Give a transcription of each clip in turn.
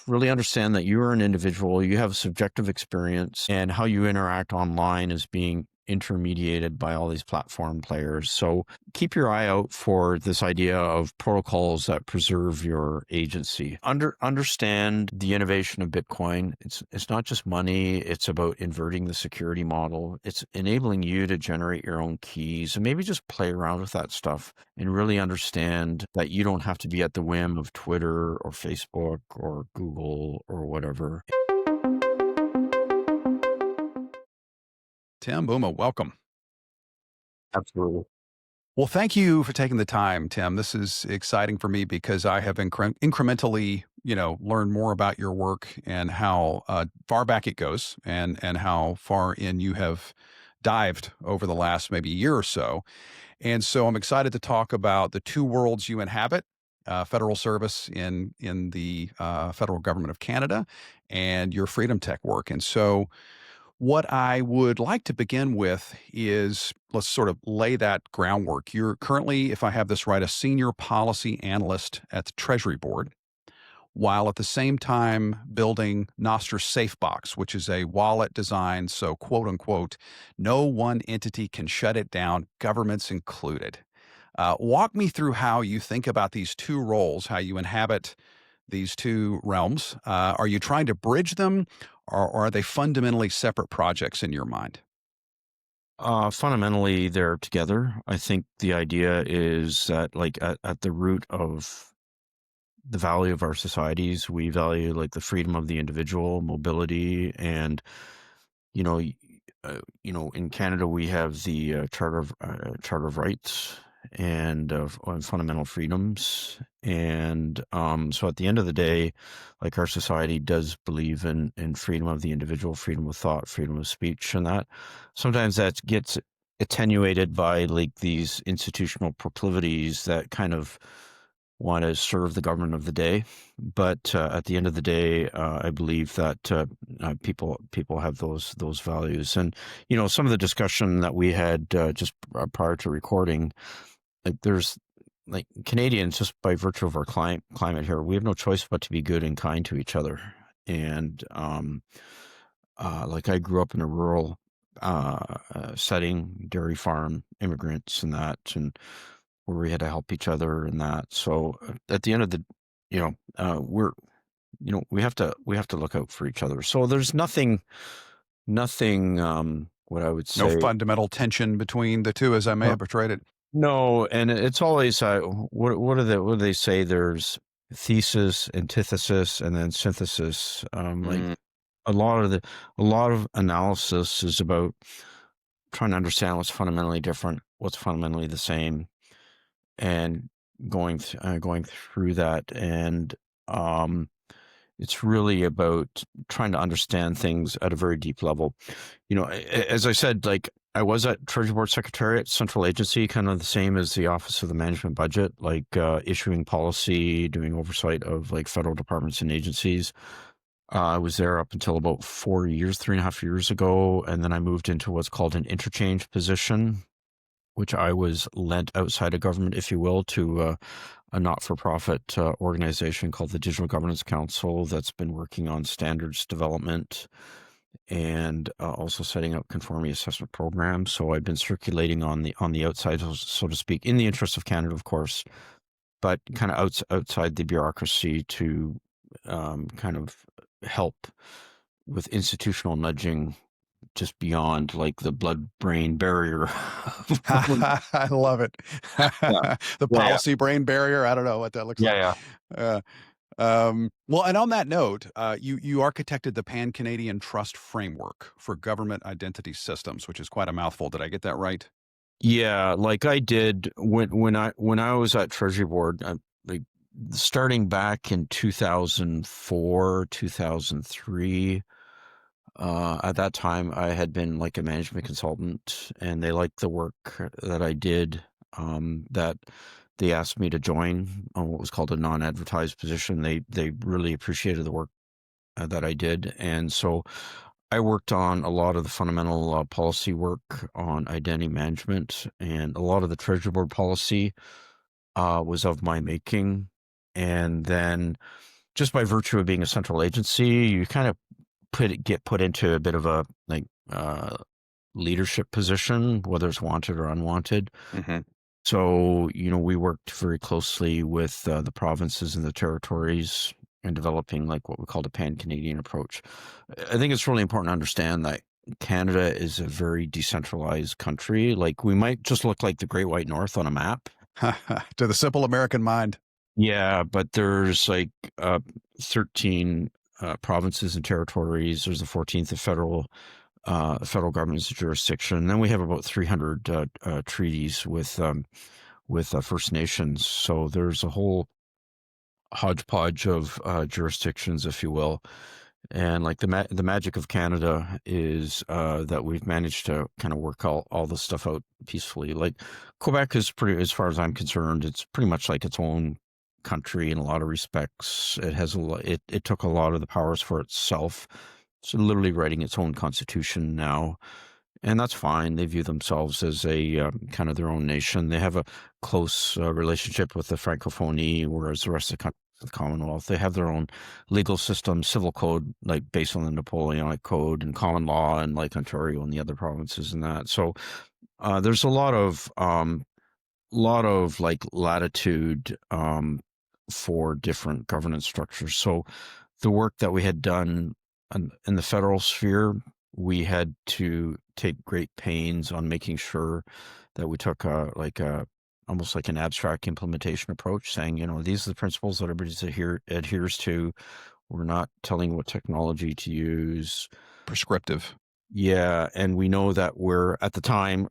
really understand that you are an individual, you have a subjective experience, and how you interact online is being intermediated by all these platform players. So keep your eye out for this idea of protocols that preserve your agency. Understand the innovation of Bitcoin. It's not just money. It's about inverting the security model. It's enabling you to generate your own keys and maybe just play around with that stuff and really understand that you don't have to be at the whim of Twitter or Facebook or Google or whatever. Tim, Bouma, welcome. Absolutely. Well, thank you for taking the time, Tim. This is exciting for me because I have incrementally, learned more about your work and how far back it goes and how far in you have dived over the last maybe year or so. And so I'm excited to talk about the two worlds you inhabit, federal service in the federal government of Canada and your freedom tech work. And so what I would like to begin with is let's sort of lay that groundwork. You're currently, if I have this right, a senior policy analyst at the Treasury Board, while at the same time building Nostr Safebox, which is a wallet designed so, quote unquote, no one entity can shut it down, governments included. Walk me through how you think about these two roles, how you inhabit these two realms. Are you trying to bridge them, or are they fundamentally separate projects in your mind? Fundamentally, they're together. I think the idea is that, like, at the root of the value of our societies, we value like the freedom of the individual, mobility, and you know, in Canada we have the Charter of Rights and on fundamental freedoms, and so at the end of the day, like our society does believe in freedom of the individual, freedom of thought, freedom of speech, and that sometimes that gets attenuated by like these institutional proclivities that kind of want to serve the government of the day. But at the end of the day, I believe that people have those values. And some of the discussion that we had just prior to recording, like there's like Canadians, just by virtue of our climate here, we have no choice but to be good and kind to each other. And like I grew up in a rural setting, dairy farm, immigrants, and that, and where we had to help each other and that. So at the end of the, we're, we have to look out for each other. So there's nothing, what I would No say. fundamental tension between the two, as I may have portrayed it. No, and it's always what do they say? There's thesis, antithesis, and then synthesis. Like a lot of analysis is about trying to understand what's fundamentally different, what's fundamentally the same, and going through that. And it's really about trying to understand things at a very deep level. As I said, like I was at Treasury Board Secretariat, central agency, kind of the same as the Office of the Management Budget, like issuing policy, doing oversight of like federal departments and agencies. I was there up until about 3.5 years ago. And then I moved into what's called an interchange position, which I was lent outside of government, if you will, to a not-for-profit organization called the Digital Governance Council that's been working on standards development and also setting up conformity assessment programs. So I've been circulating on the outside, so to speak, in the interest of Canada, of course, but kind of outside the bureaucracy to kind of help with institutional nudging just beyond like the blood-brain barrier. I love it. Yeah. The policy brain barrier. I don't know what that looks like. Yeah. Well, and on that note, you architected the Pan-Canadian Trust Framework for Government Identity Systems, which is quite a mouthful. Did I get that right? Yeah, like I did when I was at Treasury Board, like starting back in 2004, 2003. At that time, I had been like a management consultant, and they liked the work that I did. That they asked me to join on what was called a non-advertised position. They really appreciated the work that I did, and so I worked on a lot of the fundamental policy work on identity management, and a lot of the Treasury Board policy was of my making. And then just by virtue of being a central agency, you kind of get put into a bit of a like leadership position, whether it's wanted or unwanted. Hmm. So, we worked very closely with the provinces and the territories in developing like what we call a pan-Canadian approach. I think it's really important to understand that Canada is a very decentralized country. Like we might just look like the Great White North on a map. To the simple American mind. Yeah, but there's like 13 provinces and territories. There's the 14th of federal government's jurisdiction. And then we have about 300 treaties with First Nations. So there's a whole hodgepodge of jurisdictions, if you will. And like the magic of Canada is that we've managed to kind of work all this stuff out peacefully. Like Quebec is pretty, as far as I'm concerned, it's pretty much like its own country in a lot of respects. It has it took a lot of the powers for itself. So literally writing its own constitution now, and that's fine. They view themselves as a kind of their own nation. They have a close relationship with the Francophonie, whereas the rest of the Commonwealth, they have their own legal system, civil code, like based on the Napoleonic Code, and common law, and like Ontario and the other provinces and that. So there's a lot of like latitude for different governance structures. So the work that we had done in the federal sphere, we had to take great pains on making sure that we took almost like an abstract implementation approach, saying, these are the principles that everybody adheres to. We're not telling what technology to use. Prescriptive. Yeah, and we know that we're at the time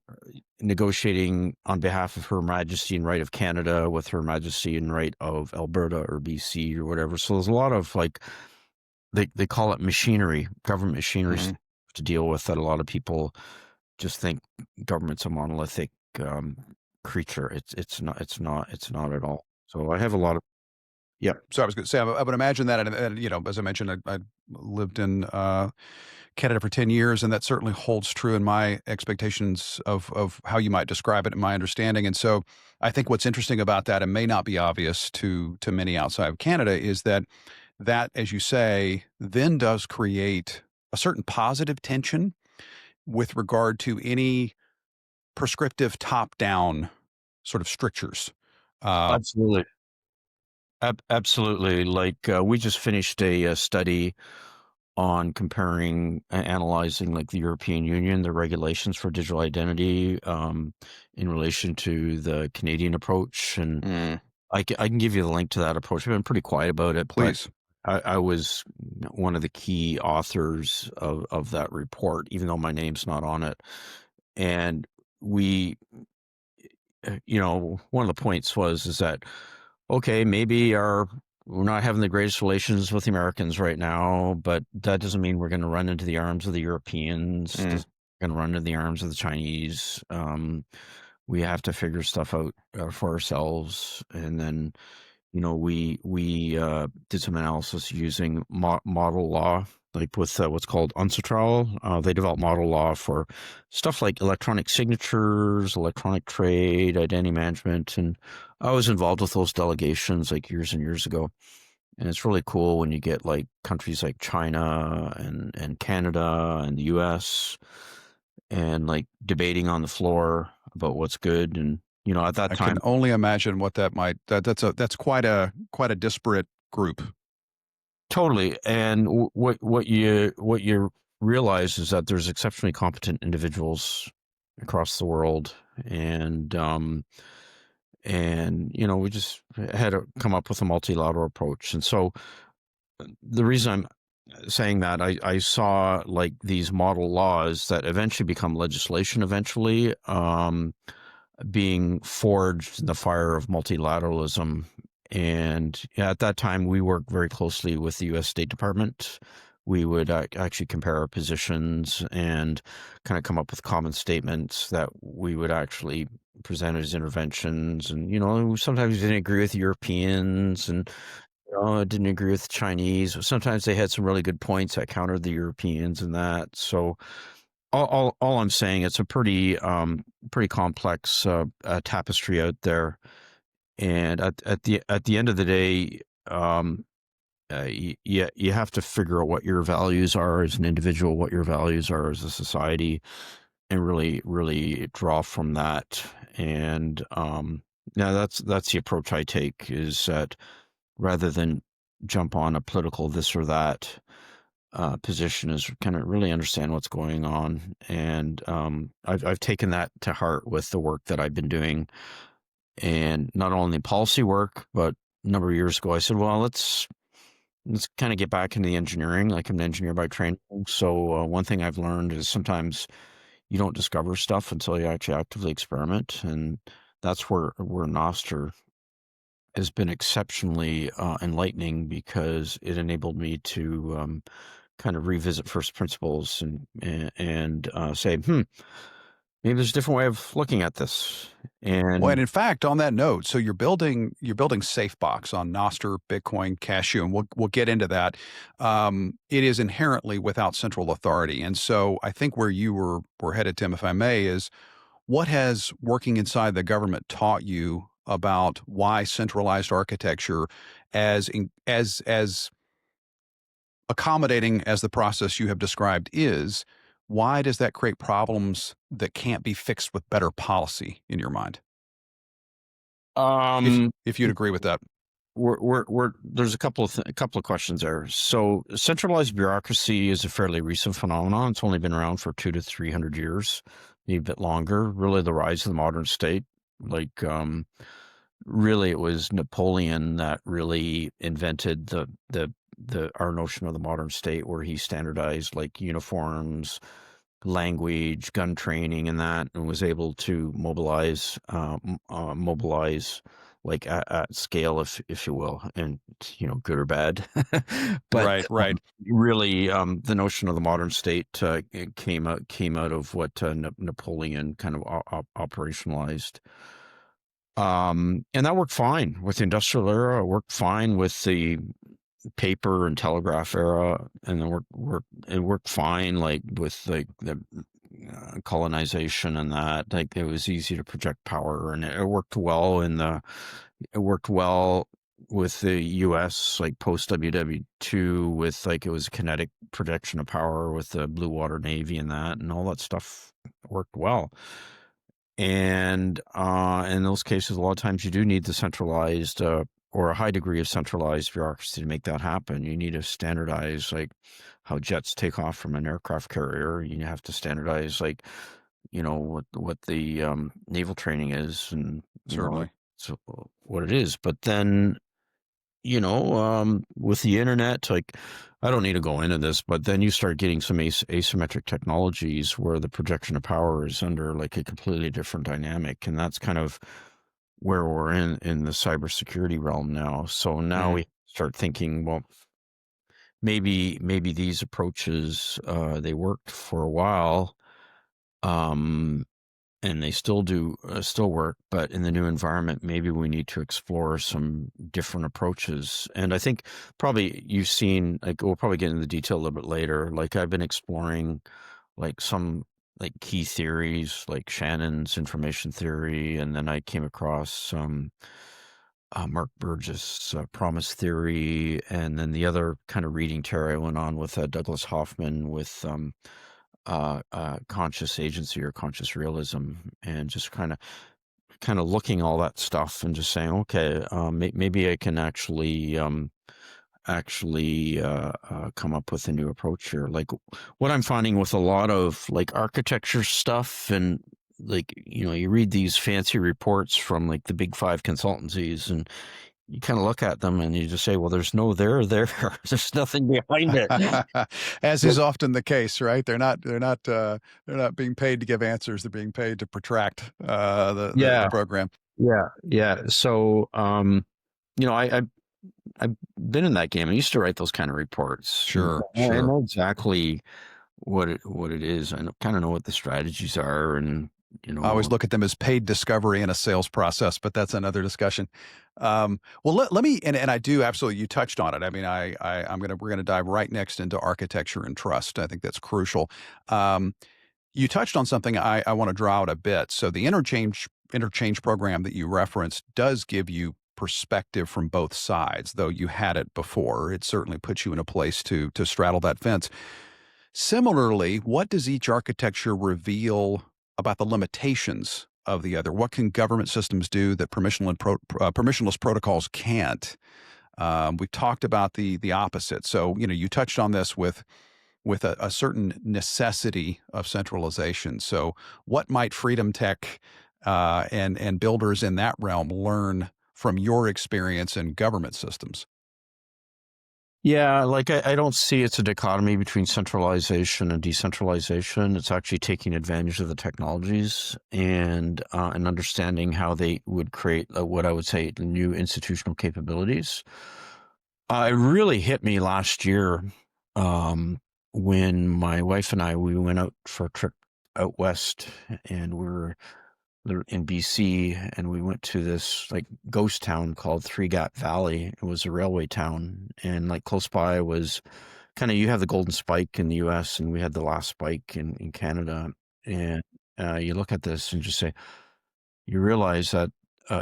negotiating on behalf of Her Majesty and Right of Canada with Her Majesty and Right of Alberta or BC or whatever. So there's a lot of like they call it machinery, government machinery Hmm. to deal with that a lot of people just think government's a monolithic creature. It's not at all. So I have a lot of yeah. So I was going to say, I would imagine that, and as I mentioned, I lived in Canada for 10 years, and that certainly holds true in my expectations of how you might describe it in my understanding. And so I think what's interesting about that, and may not be obvious to many outside of Canada, is that, as you say, then does create a certain positive tension with regard to any prescriptive top-down sort of strictures. Uh, Absolutely. Absolutely. Like we just finished a study on comparing and analyzing like the European Union, the regulations for digital identity in relation to the Canadian approach. And mm, I can give you the link to that approach. I've been pretty quiet about it, but please. I was one of the key authors of that report, even though my name's not on it. And we, one of the points is that okay, maybe we're not having the greatest relations with the Americans right now, but that doesn't mean we're going to run into the arms of the Europeans. Mm. Doesn't going to run into the arms of the Chinese. We have to figure stuff out for ourselves, and then we did some analysis using model law, like with what's called UNCITRAL. They developed model law for stuff like electronic signatures, electronic trade, identity management, and I was involved with those delegations like years and years ago. And it's really cool when you get like countries like China and Canada and the US and like debating on the floor about what's good. And at that I can time, only imagine what that's quite a disparate group. totally. And what you realize is that there's exceptionally competent individuals across the world, and we just had to come up with a multilateral approach. And so the reason I'm saying that, I saw like these model laws that eventually become legislation eventually being forged in the fire of multilateralism. And yeah, at that time, we worked very closely with the U.S. State Department. We would actually compare our positions and kind of come up with common statements that we would actually present as interventions. And, sometimes we didn't agree with Europeans and didn't agree with the Chinese. Sometimes they had some really good points that countered the Europeans and that. So all I'm saying, it's a pretty complex tapestry out there, and at the end of the day, you have to figure out what your values are as an individual, what your values are as a society, and really draw from that. And now that's the approach I take, is that rather than jump on a political this or that position, is kind of really understand what's going on. And I've taken that to heart with the work that I've been doing, and not only policy work, but a number of years ago I said, well, let's kind of get back into the engineering. Like, I'm an engineer by training. So one thing I've learned is sometimes you don't discover stuff until you actually actively experiment. And that's where Nostr has been exceptionally enlightening, because it enabled me to kind of revisit first principles and say, maybe there's a different way of looking at this. Well, and And in fact, on that note, so you're building Safebox on Nostr, Bitcoin, Cashu, and we'll get into that. It is inherently without central authority, and so I think where you were headed, Tim, if I may, is what has working inside the government taught you about why centralized architecture, as accommodating as the process you have described is, why does that create problems that can't be fixed with better policy in your mind? If um, if you'd agree with that. there's a couple of questions there. So centralized bureaucracy is a fairly recent phenomenon. It's only been around for 200 to 300 years, maybe a bit longer. Really, the rise of the modern state. Like, really, it was Napoleon that really invented the our notion of the modern state, where he standardized like uniforms, language, gun training, and that, and was able to mobilize like at scale, if you will, and good or bad. But Right, right. really, the notion of the modern state it came out of what Napoleon kind of operationalized. And that worked fine with the industrial era. It worked fine with the paper and telegraph era, and then it worked fine like with like the colonization, and that like it was easy to project power, and it worked well it worked well with the US, like post WW2, with like it was kinetic projection of power with the Blue Water Navy, and that, and all that stuff worked well. And in those cases, a lot of times you do need the centralized or a high degree of centralized bureaucracy to make that happen. You need to standardize like how jets take off from an aircraft carrier. You have to standardize like what the naval training is, and Certainly. so what it is. But then with the internet, like, I don't need to go into this, but then you start getting some asymmetric technologies where the projection of power is under like a completely different dynamic. And that's kind of where we're in the cybersecurity realm now. So now Mhm. we start thinking, well, maybe these approaches, they worked for a while. Um, and they still work, but in the new environment, maybe we need to explore some different approaches. And I think probably you've seen, like, we'll probably get into the detail a little bit later. Like, I've been exploring like some like key theories, like Shannon's information theory, and then I came across some Mark Burgess promise theory, and then the other kind of reading tear I went on with Douglas Hoffman with conscious agency or conscious realism, and just kind of looking all that stuff and just saying, okay, maybe I can actually come up with a new approach here. Like, what I'm finding with a lot of like architecture stuff, and like you read these fancy reports from like the big five consultancies, and you kind of look at them and you just say, well, there's no there there. There's nothing behind it. As But is often the case, right? They're not being paid to give answers. They're being paid to protract the yeah, program. yeah. So, I've been in that game. I used to write those kind of reports. Sure, I sure. know exactly what it is. I kind of know what the strategies are, and you I always know, look at them as paid discovery in a sales process, but that's another discussion. Well, let me, and I do absolutely. You touched on it. I mean, we're gonna dive right next into architecture and trust. I think that's crucial. Um, you touched on something I want to draw out a bit. So the interchange program that you referenced does give you perspective from both sides, though you had it before. It certainly puts you in a place to straddle that fence. Similarly, what does each architecture reveal about the limitations of the other? What can government systems do that permissionless protocols can't? We talked about the opposite. So, you touched on this with a certain necessity of centralization. So, what might freedom tech and builders in that realm learn from your experience in government systems? Yeah, like I don't see it's a dichotomy between centralization and decentralization. It's actually taking advantage of the technologies and understanding how they would create what I would say new institutional capabilities. It really hit me last year when my wife and we went out for a trip out west, and we were in BC, and we went to this like ghost town called Three Gap Valley. It was a railway town, and like close by was kind of, you have the Golden Spike in the US, and we had the last spike in Canada. And you look at this and just say, you realize that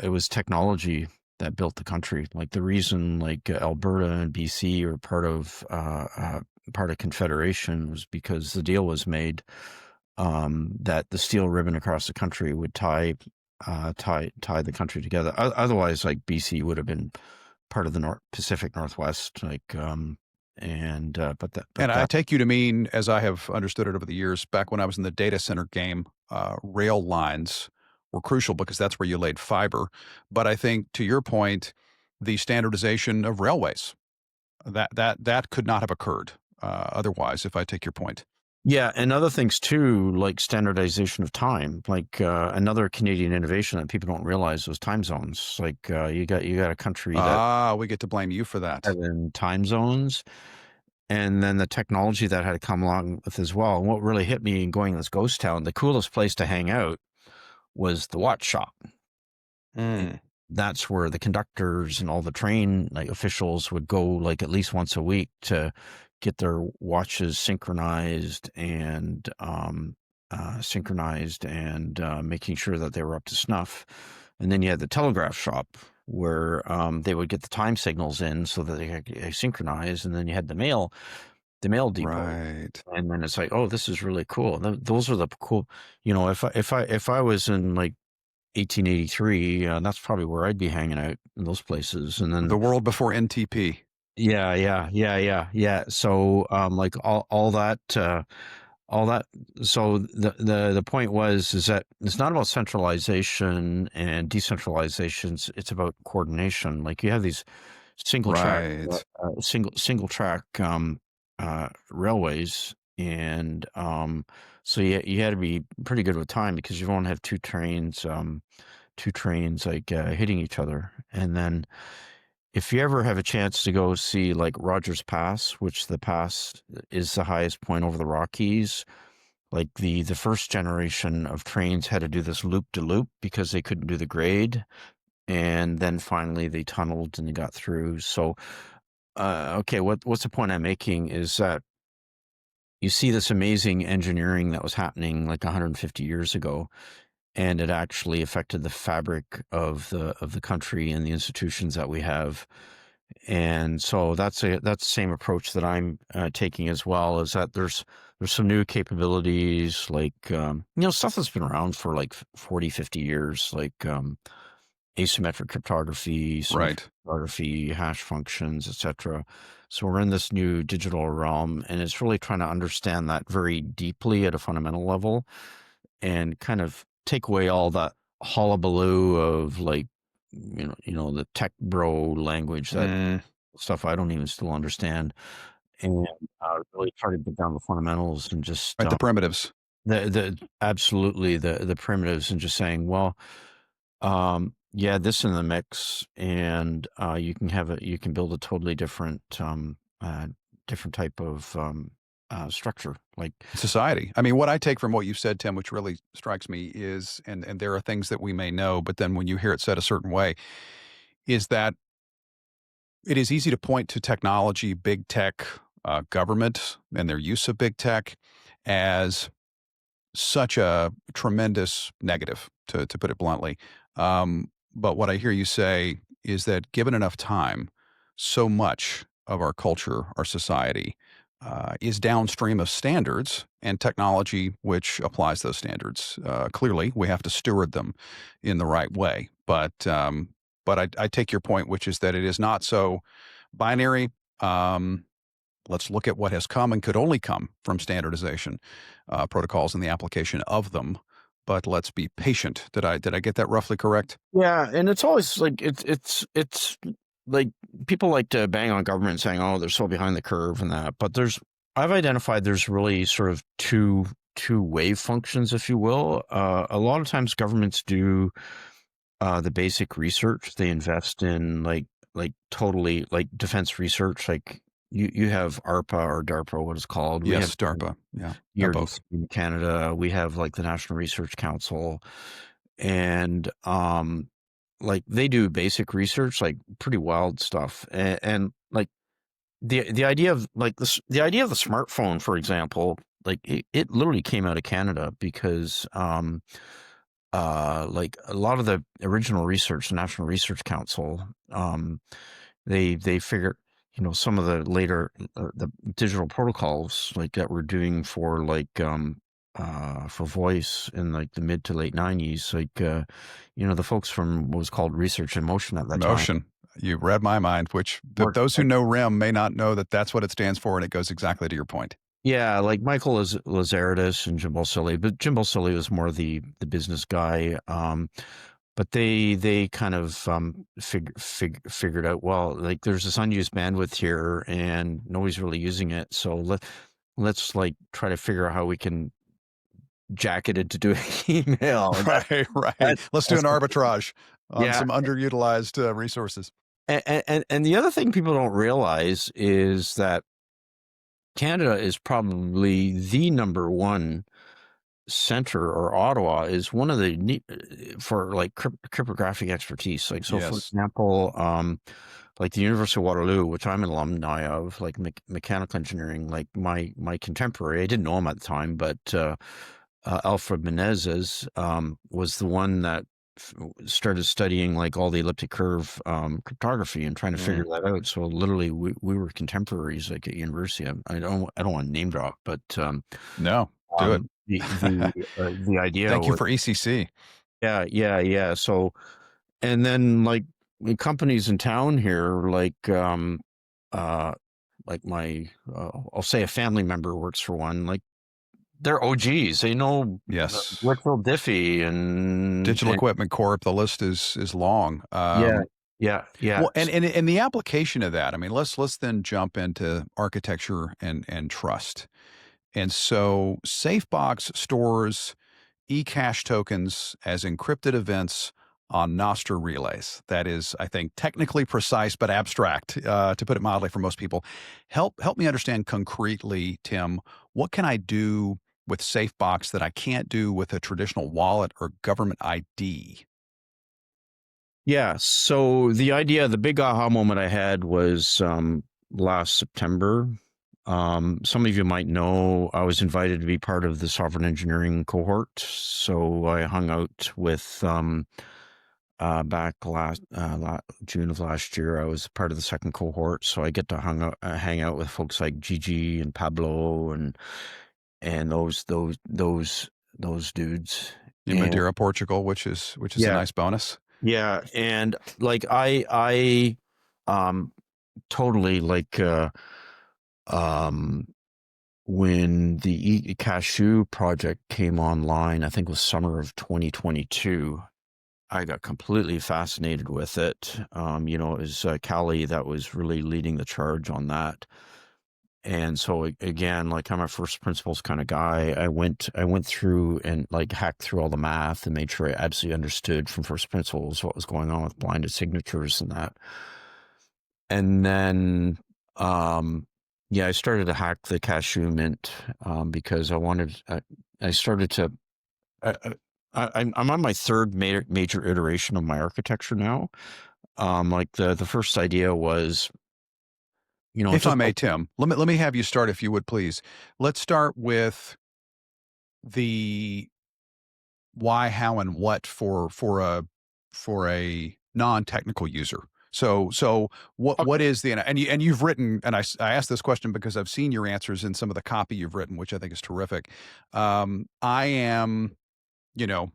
it was technology that built the country. Like the reason like Alberta and BC are part of Confederation was because the deal was made that the steel ribbon across the country would tie the country together. Otherwise, like BC would have been part of the Pacific Northwest, And I take you to mean, as I have understood it over the years, back when I was in the data center game, rail lines were crucial because that's where you laid fiber. But I think, to your point, the standardization of railways, that could not have occurred otherwise, if I take your point. Yeah, and other things too, like standardization of time. Like another Canadian innovation that people don't realize was time zones. Like you got a country that We get to blame you for that. had in time zones, and then the technology that had to come along with as well. And what really hit me in going to this ghost town, the coolest place to hang out was the watch shop. Mm, That's where the conductors and all the train like officials would go like at least once a week to get their watches synchronized and making sure that they were up to snuff. And then you had the telegraph shop where they would get the time signals in so that they could synchronize. And then you had the mail depot. right. And then it's like, oh, this is really cool. Those are the cool, if I was in like 1883, that's probably where I'd be hanging out, in those places. And then The world before NTP. yeah. So like all that. So the point is that it's not about centralization and decentralization. It's about coordination. Like you have these single track Right. single track railways, and so you had to be pretty good with time because you don't have two trains like hitting each other. And then if you ever have a chance to go see like Rogers Pass, which the pass is the highest point over the Rockies, like the first generation of trains had to do this loop to loop because they couldn't do the grade, and then finally they tunneled and they got through. So okay, what's the point I'm making is that you see this amazing engineering that was happening like 150 years ago, and it actually affected the fabric of the country and the institutions that we have. And so that's the same approach that I'm taking as well. Is that there's some new capabilities like stuff that's been around for like 40, 50 years, like asymmetric cryptography, symmetric Right. cryptography, hash functions, etc. So we're in this new digital realm, and it's really trying to understand that very deeply at a fundamental level, and kind of take away all that hullabaloo of like the tech bro language, that Mm, stuff I don't even still understand, and really try to get down the fundamentals and just right. The primitives. the absolutely the primitives, and just saying, well, yeah, this in the mix, and you can build a totally different type of structure. Like, Society. I mean, what I take from what you've said, Tim, which really strikes me is, and there are things that we may know, but then when you hear it said a certain way, is that it is easy to point to technology, big tech, government, and their use of big tech as such a tremendous negative, to put it bluntly. But what I hear you say is that given enough time, so much of our culture, our society, is downstream of standards and technology which applies those standards. Clearly, we have to steward them in the right way. But I take your point, which is that it is not so binary. Um, let's look at what has come and could only come from standardization protocols and the application of them. But let's be patient. Did I get that roughly correct? Yeah, and it's always like it's like people like to bang on government saying, "Oh, they're so behind the curve," and that. But I've identified there's really sort of two wave functions, if you will. A lot of times governments do the basic research. They invest in like totally like defense research. Like you have ARPA or DARPA, what it's called. We have Yes, DARPA. Yeah, ERDC both. in Canada. We have like the National Research Council, and like they do basic research, like pretty wild stuff, and like the idea of like the idea of the smartphone, for example, like it literally came out of Canada because like a lot of the original research, the National Research Council, they figured, some of the later the digital protocols like that we're doing for voice in like the mid to late 90s, like the folks from what was called Research in Motion at that time. Motion. You read my mind, which Work, those who know RIM may not know that that's what it stands for, and it goes exactly to your point. yeah, like Michael Lazaridis and Jim Balsillie, but Jim Balsillie was more the business guy. But they kind of figured out, well, like there's this unused bandwidth here and nobody's really using it, so let's like try to figure out how we can jack it into doing email. And Right, right. that Let's do that's an arbitrage on yeah. some underutilized resources. And the other thing people don't realize is that Canada is probably the number one center, or Ottawa is one of the for like cryptographic expertise. Like, so for Yes. example, like the University of Waterloo, which I'm an alumni of, like mechanical engineering, like my contemporary, I didn't know him at the time, but Alfred Menezes was the one that started studying like all the elliptic curve cryptography and trying to figure Mm. that out. So literally, we were contemporaries like at university. I don't want to name drop, but No, do it. the idea Thank you was, for ECC. yeah. So, and then like the companies in town here, uh like my I'll say a family member works for one, like they're OGs. They know Yes. Whitfield Diffie Digital and Equipment Corp. The list is long. yeah, yeah. Well, and the application of that. I mean, let's then jump into architecture and trust. And so, Safebox stores eCash tokens as encrypted events on Nostr relays. That is, I think, technically precise but abstract, to put it mildly, for most people. Help me understand concretely, Tim. What can I do with Safebox that I can't do with a traditional wallet or government ID? Yeah, so the big aha moment I had was last September. Some of you might know I was invited to be part of the software engineering cohort, so I hung out with back June of last year. I was part of the second cohort, so I get to hang out with folks like Gigi and Pablo and those dudes. In And Madeira, Portugal, which is a yeah, nice bonus. yeah, and like I totally like um when the Cashu project came online, I think it was summer of 2022, I got completely fascinated with it. It was Callie that was really leading the charge on that. And so again, like I'm a first principles kind of guy. I went through and like hacked through all the math and made sure I absolutely understood from first principles what was going on with blinded signatures and that. And then, yeah, I started to hack the Cashew Mint because I started to. I, I'm on my third major iteration of my architecture now. Like the first idea was, If I just may, like, Tim, let me have you start, if you would please. Let's start with the why, how, and what for a non-technical user. So Okay. what is the, and you've written, and I asked this question because I've seen your answers in some of the copy you've written, which I think is terrific. I am, you know,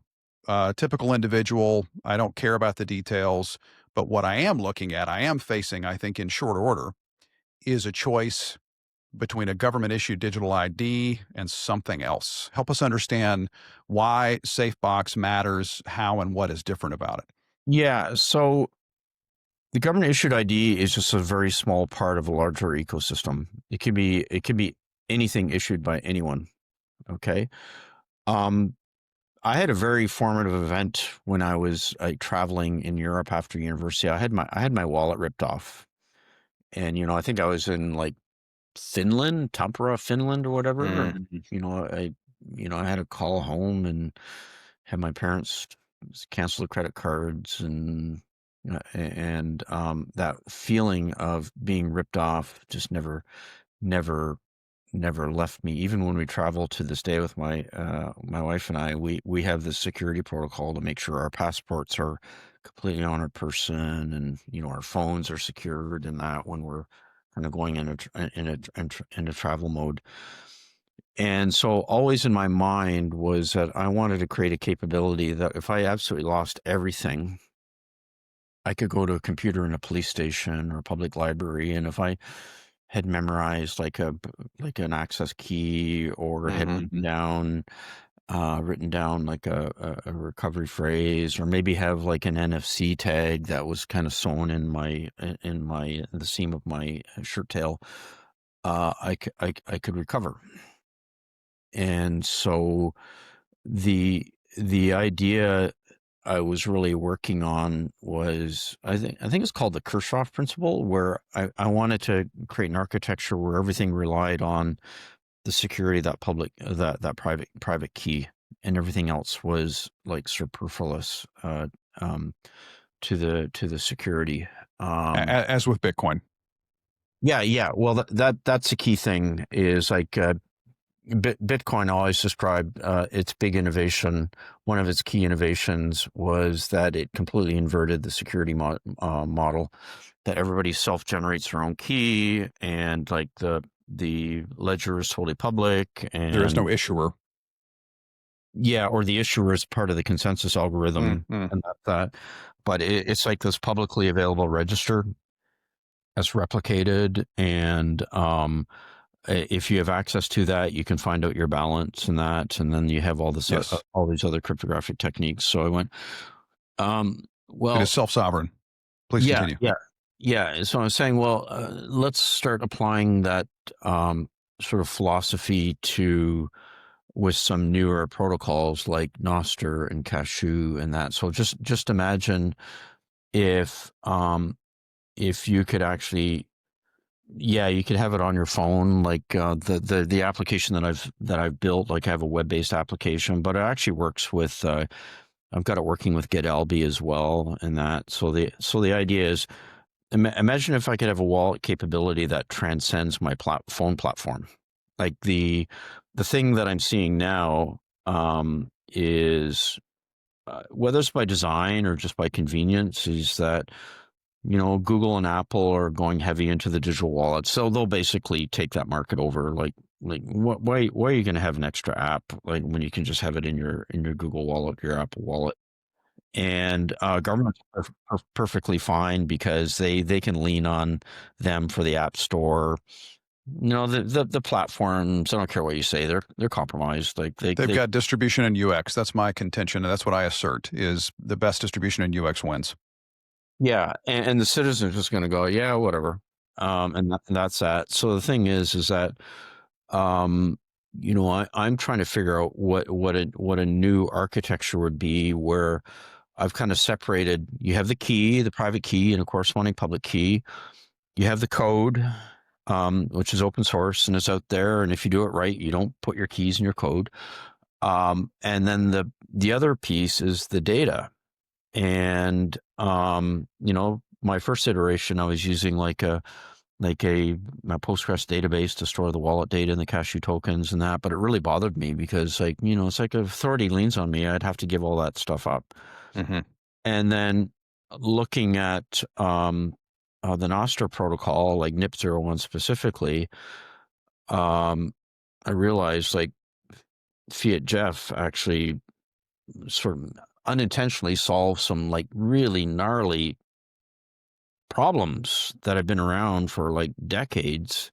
a typical individual. I don't care about the details, but what I am looking at, I am facing, I think, in short order, is a choice between a government issued digital ID and something else. Help us understand why Safebox matters, how and what is different about it. Yeah. So the government issued ID is just a very small part of a larger ecosystem. It can be anything issued by anyone. Okay. Um, I had a very formative event when I was traveling in Europe after university. I had my wallet ripped off, and I think I was in like Finland, Tampere, Finland, or whatever. Mm. And I had to call home and have my parents cancel the credit cards, and that feeling of being ripped off just never never left me. Even when we travel to this day with my wife and I, we have this security protocol to make sure our passports are completely on our person, and our phones are secured, and that when we're kind of going in a travel mode. And so always in my mind was that I wanted to create a capability that if I absolutely lost everything, I could go to a computer in a police station or a public library, and if I had memorized like an access key, or had Hmm. written down like a recovery phrase, or maybe have like an NFC tag that was kind of sewn in the seam of my shirt tail, I could recover. And so the idea I was really working on was, I think it's called the Kirchhoff principle, where I wanted to create an architecture where everything relied on the security of that private key, and everything else was like superfluous um, to the security. As with Bitcoin. Yeah, yeah. Well, that's the key thing. Is like Bitcoin always described its big innovation. One of its key innovations was that it completely inverted the security model, that everybody self-generates their own key, and like the ledger is totally public, There is no and issuer. yeah, or the issuer is part of the consensus algorithm, Mm. and that's that. But it's like this publicly available register that's replicated, and if you have access to that, you can find out your balance and that, and then you have Yes, all these other cryptographic techniques. So I went, it is well, self-sovereign. Please yeah, continue. yeah, yeah. So I was saying, well, let's start applying that sort of philosophy to with some newer protocols like Nostr and Cashu and that. So just imagine if if you could actually, yeah, you could have it on your phone, like the application that I've built. Like I have a web-based application, but it actually works with. I've got it working with GetLB as well, and that. So the idea is, imagine if I could have a wallet capability that transcends my phone platform. Like the thing that I'm seeing now is, whether it's by design or just by convenience, is that Google and Apple are going heavy into the digital wallet, so they'll basically take that market over. Like why are you going to have an extra app like when you can just have it in your Google Wallet, your Apple Wallet? And governments are perfectly fine because they can lean on them for the app store. The platforms, I don't care what you say, they're compromised. Like They've they got distribution and UX. That's my contention, and that's what I assert is the best distribution and UX wins. Yeah, and the citizen's just going to go, yeah, whatever, and that's that. So the thing is that, um, I'm trying to figure out what a new architecture would be, where I've kind of separated. You have the key, the private key, and a corresponding public key. You have the code, which is open source and it's out there. And if you do it right, you don't put your keys in your code. And then the other piece is the data. And my first iteration, I was using my Postgres database to store the wallet data and the Cashu tokens and that, but it really bothered me because it's like if authority leans on me, I'd have to give all that stuff up. Hmm. And then looking at the Nostr protocol, like NIP01 specifically, I realized like Fiat Jeff actually sort of unintentionally solved some like really gnarly problems that have been around for like decades.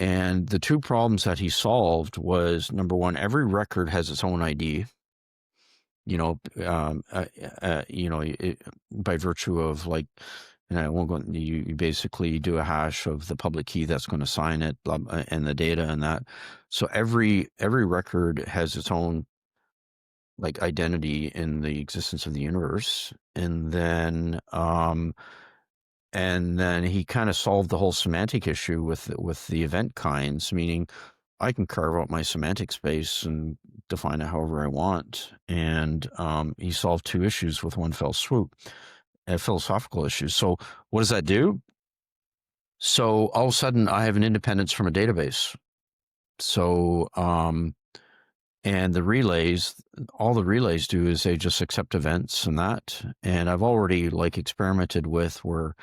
And the two problems that he solved was, number one, every record has its own ID. By virtue of like, and I won't go. You basically do a hash of the public key that's going to sign it, and the data and that. So every record has its own like identity in the existence of the universe, and then he kind of solved the whole semantic issue with the event kinds, meaning I can carve out my semantic space and define it however I want. And he solved two issues with one fell swoop, philosophical issues. So what does that do? So all of a sudden I have an independence from a database. So and the relays, all the relays do is they just accept events and that. And I've already like experimented with where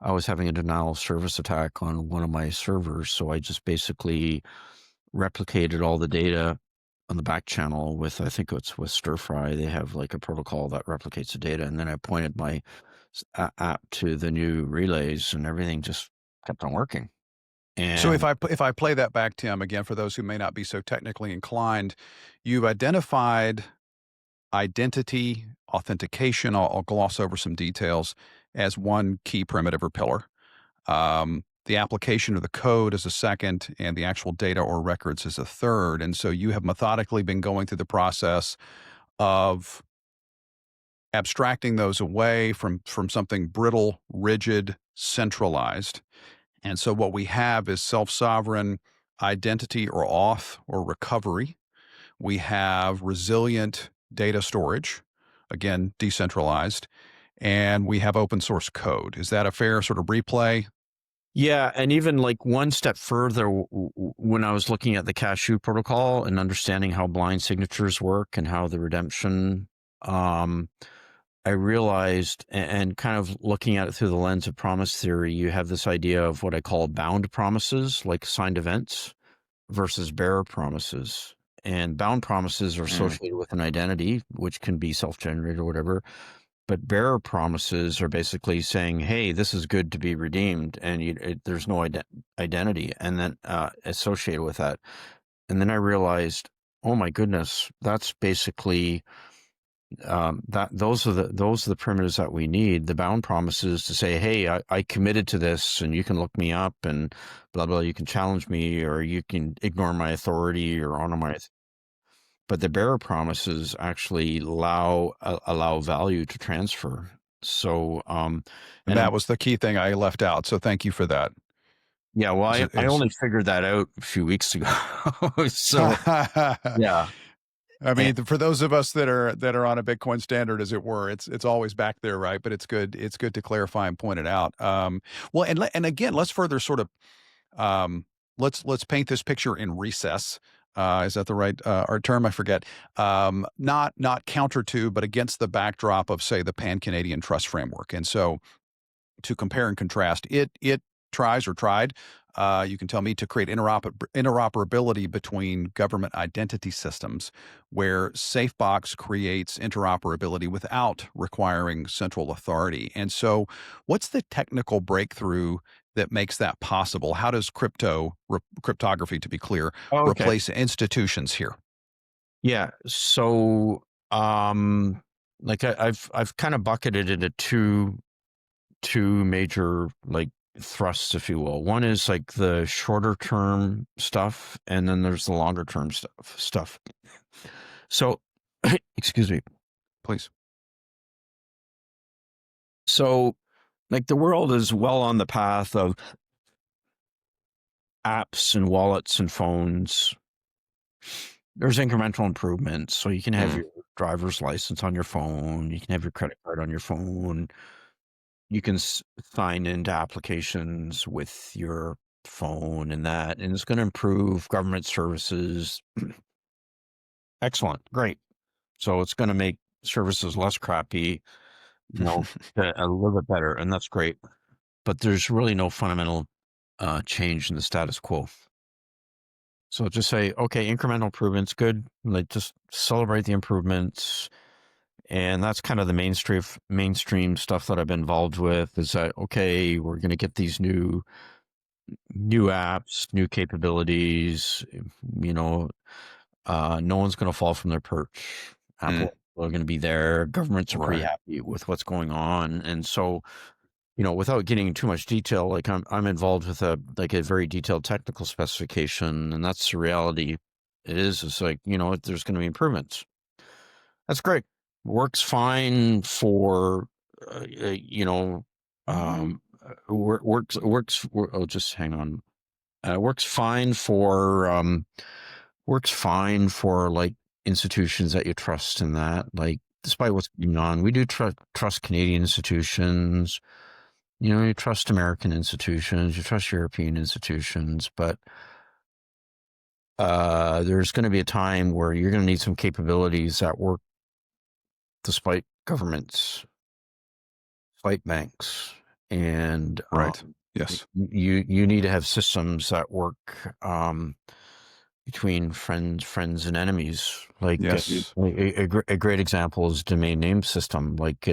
I was having a denial of service attack on one of my servers. So I just basically replicated all the data on the back channel with, I think it's with stir fry. They have like a protocol that replicates the data. And then I pointed my app to the new relays and everything just kept on working. So And if I play that back, Tim, again, for those who may not be so technically inclined, you've identified identity, authentication. I'll gloss over some details as one key primitive or pillar. The application of the code is a second, and the actual data or records is a third. And so you have methodically been going through the process of abstracting those away from something brittle, rigid, centralized. And so what we have is self-sovereign identity or auth or recovery. We have resilient data storage, again, decentralized, and we have open source code. Is that a fair sort of replay? yeah, and even like one step further, when I was looking at the Cashu protocol and understanding how blind signatures work and how the redemption, I realized, and kind of looking at it through the lens of promise theory, you have this idea of what I call bound promises, like signed events, versus bearer promises. And bound promises are associated with an identity, which can be self-generated or whatever. But bearer promises are basically saying, "Hey, this is good to be redeemed," and there's no identity, and then associated with that. And then I realized, oh my goodness, that's basically those are the primitives that we need. The bound promises to say, "Hey, I committed to this, and you can look me up, and blah blah. You can challenge me, or you can ignore my authority, or honor my." But the bearer promises actually allow value to transfer. So, And and that was the key thing I left out. So thank you for that. yeah, well, Is I is only figured that out a few weeks ago. So, yeah. I And, mean, for those of us that are on a Bitcoin standard, as it were, it's always back there, right? But it's good to clarify and point it out. Well, and again, let's further sort of let's paint this picture in recess. Is that the right our term? I forget. Not counter to, but against the backdrop of, say, the Pan Canadian Trust Framework. And so, to compare and contrast, it tries or tried. You can tell me, to create interoperability between government identity systems, where Safebox creates interoperability without requiring central authority. And so, what's the technical breakthrough that makes that possible? How does cryptography, to be clear, oh, okay. replace institutions here? Yeah. So, like I've kind of bucketed it into two major like thrusts, if you will. One is like the shorter term stuff, and then there's the longer term stuff. So, excuse me. Please. So, like the world is well on the path of apps and wallets and phones. There's incremental improvements. So you can have Mm. your driver's license on your phone. You can have your credit card on your phone. You can sign into applications with your phone and that, and it's going to improve government services. Excellent. Great. So it's going to make services less crappy. you know, a little bit better, and that's great. But there's really no fundamental change in the status quo. So just say, okay, incremental improvements, good. Like just celebrate the improvements, and that's kind of the mainstream stuff that I've been involved with. Is that okay? We're going to get these new apps, new capabilities. You know, no one's going to fall from their perch. Mm, Apple are going to be there. Governments are pretty right. happy with what's going on, and so without getting into too much detail, like I'm involved with a very detailed technical specification, and that's the reality. It's like there's going to be improvements. That's great. Works fine for oh, just hang on. Works fine for like institutions that you trust in that. Like, despite what's going on, we do trust Canadian institutions. You trust American institutions, you trust European institutions, but there's going to be a time where you're going to need some capabilities that work despite governments, despite banks, and Right. Yes. you need to have systems that work between friends and enemies. Like Yes. a great example is domain name system. Like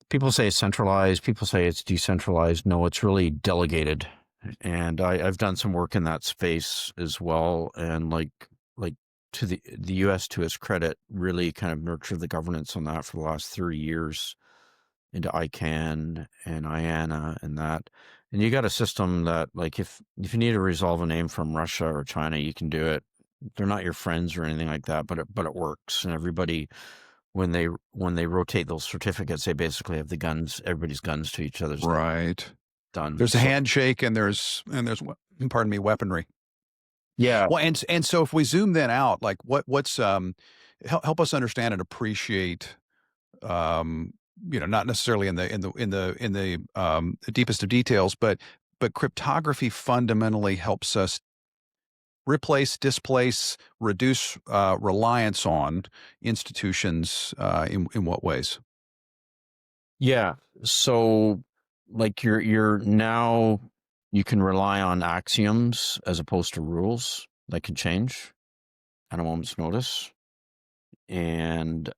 people say it's centralized, people say it's decentralized. No, it's really delegated. And I've done some work in that space as well. And like to the US, to its credit, really kind of nurtured the governance on that for the last 30 years into ICANN and IANA and that. And you got a system that, like, if you need to resolve a name from Russia or China, you can do it. They're not your friends or anything like that, but it works. And everybody, when they rotate those certificates, they basically have everybody's guns to each other's neck. Right. Done. There's a So handshake and pardon me, weaponry. yeah, Well, and so if we zoom then out, like what's help us understand and appreciate um not necessarily in the deepest of details, but cryptography fundamentally helps us replace, displace, reduce reliance on institutions in what ways? yeah. So like you're now you can rely on axioms as opposed to rules that can change at a moment's notice. And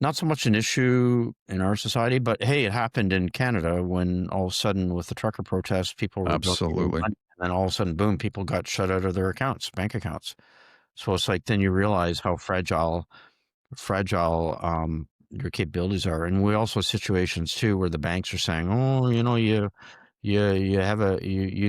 not so much an issue in our society, but hey, it happened in Canada when all of a sudden with the trucker protests, people were donating Absolutely. money, and then all of a sudden, boom, people got shut out of their bank accounts. So it's like then you realize how fragile your capabilities are. And we also have situations too where the banks are saying, oh, you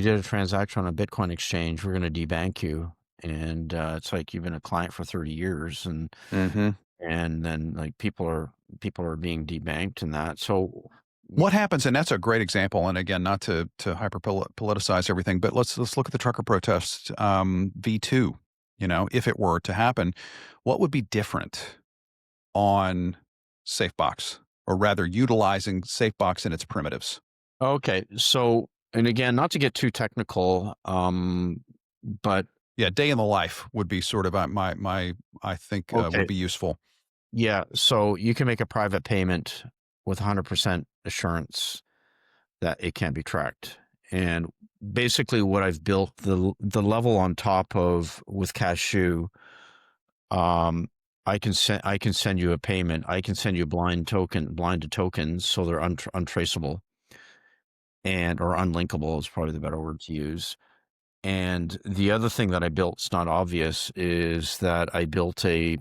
did a transaction on a Bitcoin exchange, we're going to debank you. And it's like you've been a client for 30 years, Hmm. and then like people are being debanked and that. So What happens, and that's a great example. And again, not to hyper politicize everything, but let's look at the trucker protests. V2, if it were to happen, what would be different on Safebox, or rather, utilizing Safebox in its primitives? okay, so and again, not to get too technical, but Yeah, day in the life would be sort of my I think okay, would be useful. yeah. So you can make a private payment with 100% assurance that it can be tracked. And basically, what I've built the level on top of with Cashu, um, I can send you a payment. I can send you a blinded tokens, so they're untraceable and or unlinkable is probably the better word to use. And the other thing that I built, it's not obvious, is that I built a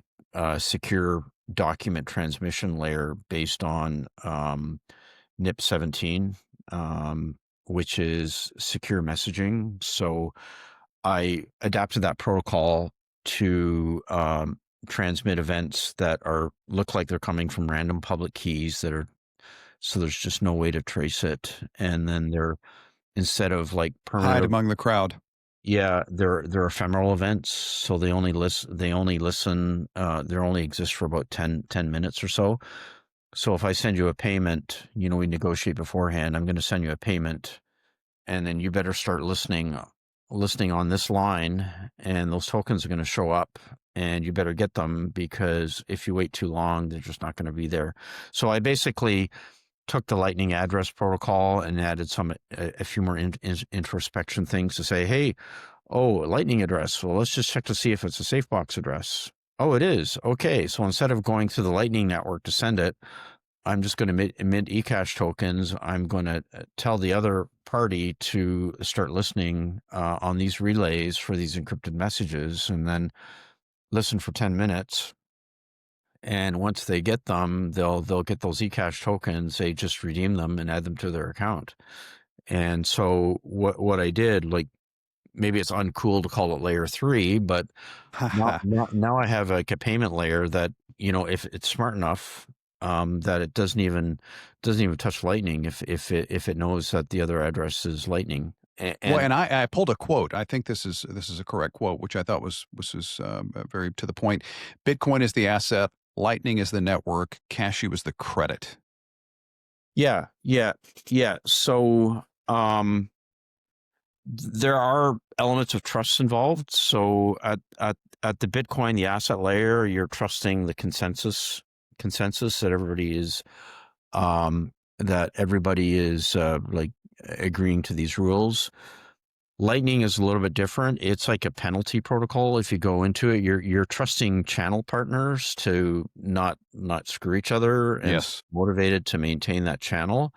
secure document transmission layer based on NIP 17, which is secure messaging. So I adapted that protocol to transmit events that look like they're coming from random public keys so there's just no way to trace it. And then they're instead of like Hide permanent. among the crowd. Yeah, they're ephemeral events, so they only exist for about 10 minutes or so. So if I send you a payment, we negotiate beforehand, I'm going to send you a payment, and then you better start listening on this line, and those tokens are going to show up and you better get them, because if you wait too long, they're just not going to be there. So I basically took the Lightning address protocol and added a few more introspection things to say, hey, oh, Lightning address. Well, let's just check to see if it's a Safebox address. Oh, it is. Okay. So instead of going through the Lightning network to send it, I'm just going to emit eCash tokens. I'm going to tell the other party to start listening on these relays for these encrypted messages, and then listen for 10 minutes. And once they get them, they'll get those eCash tokens. They just redeem them and add them to their account. And so what I did, like, maybe it's uncool to call it layer 3, but now I have like a payment layer that, if it's smart enough, that it doesn't even touch Lightning if it knows that the other address is Lightning. Well, And and I pulled a quote. I think this is a correct quote, which I thought was very to the point. Bitcoin is the asset, Lightning is the network, Cashu is the credit. yeah, yeah, yeah. So there are elements of trust involved. So at the Bitcoin, the asset layer, you're trusting the consensus that everybody is like agreeing to these rules. Lightning is a little bit different. It's like a penalty protocol. If you go into it, you're trusting channel partners to not screw each other, and Yes. motivated to maintain that channel.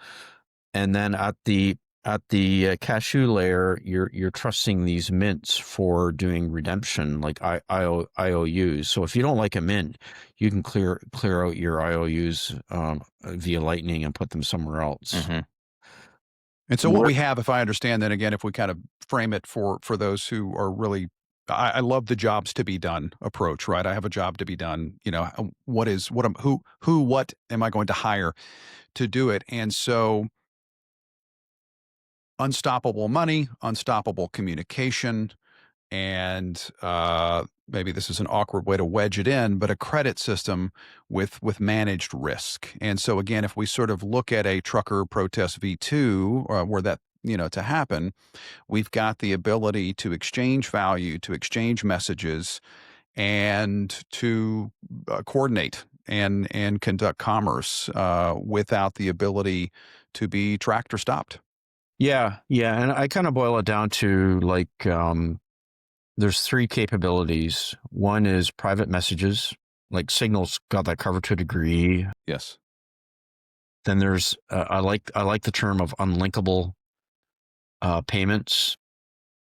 And then at the Cashew layer, you're trusting these mints for doing redemption, like IOUs. So if you don't like a mint, you can clear out your IOUs via Lightning and put them somewhere else. Mm-hmm. And so what we have, if I understand, then again, if we kind of frame it for those who are really, I love the jobs to be done approach, right? I have a job to be done. What am I going to hire to do it? And so unstoppable money, unstoppable communication, and maybe this is an awkward way to wedge it in, but a credit system with managed risk. And so again, if we sort of look at a trucker protest V2, where that to happen, we've got the ability to exchange value, to exchange messages, and to coordinate and conduct commerce without the ability to be tracked or stopped. Yeah, and I kind of boil it down to like there's 3 capabilities. One is private messages, like Signal's got that covered to a degree. Yes. Then there's I like the term of unlinkable payments.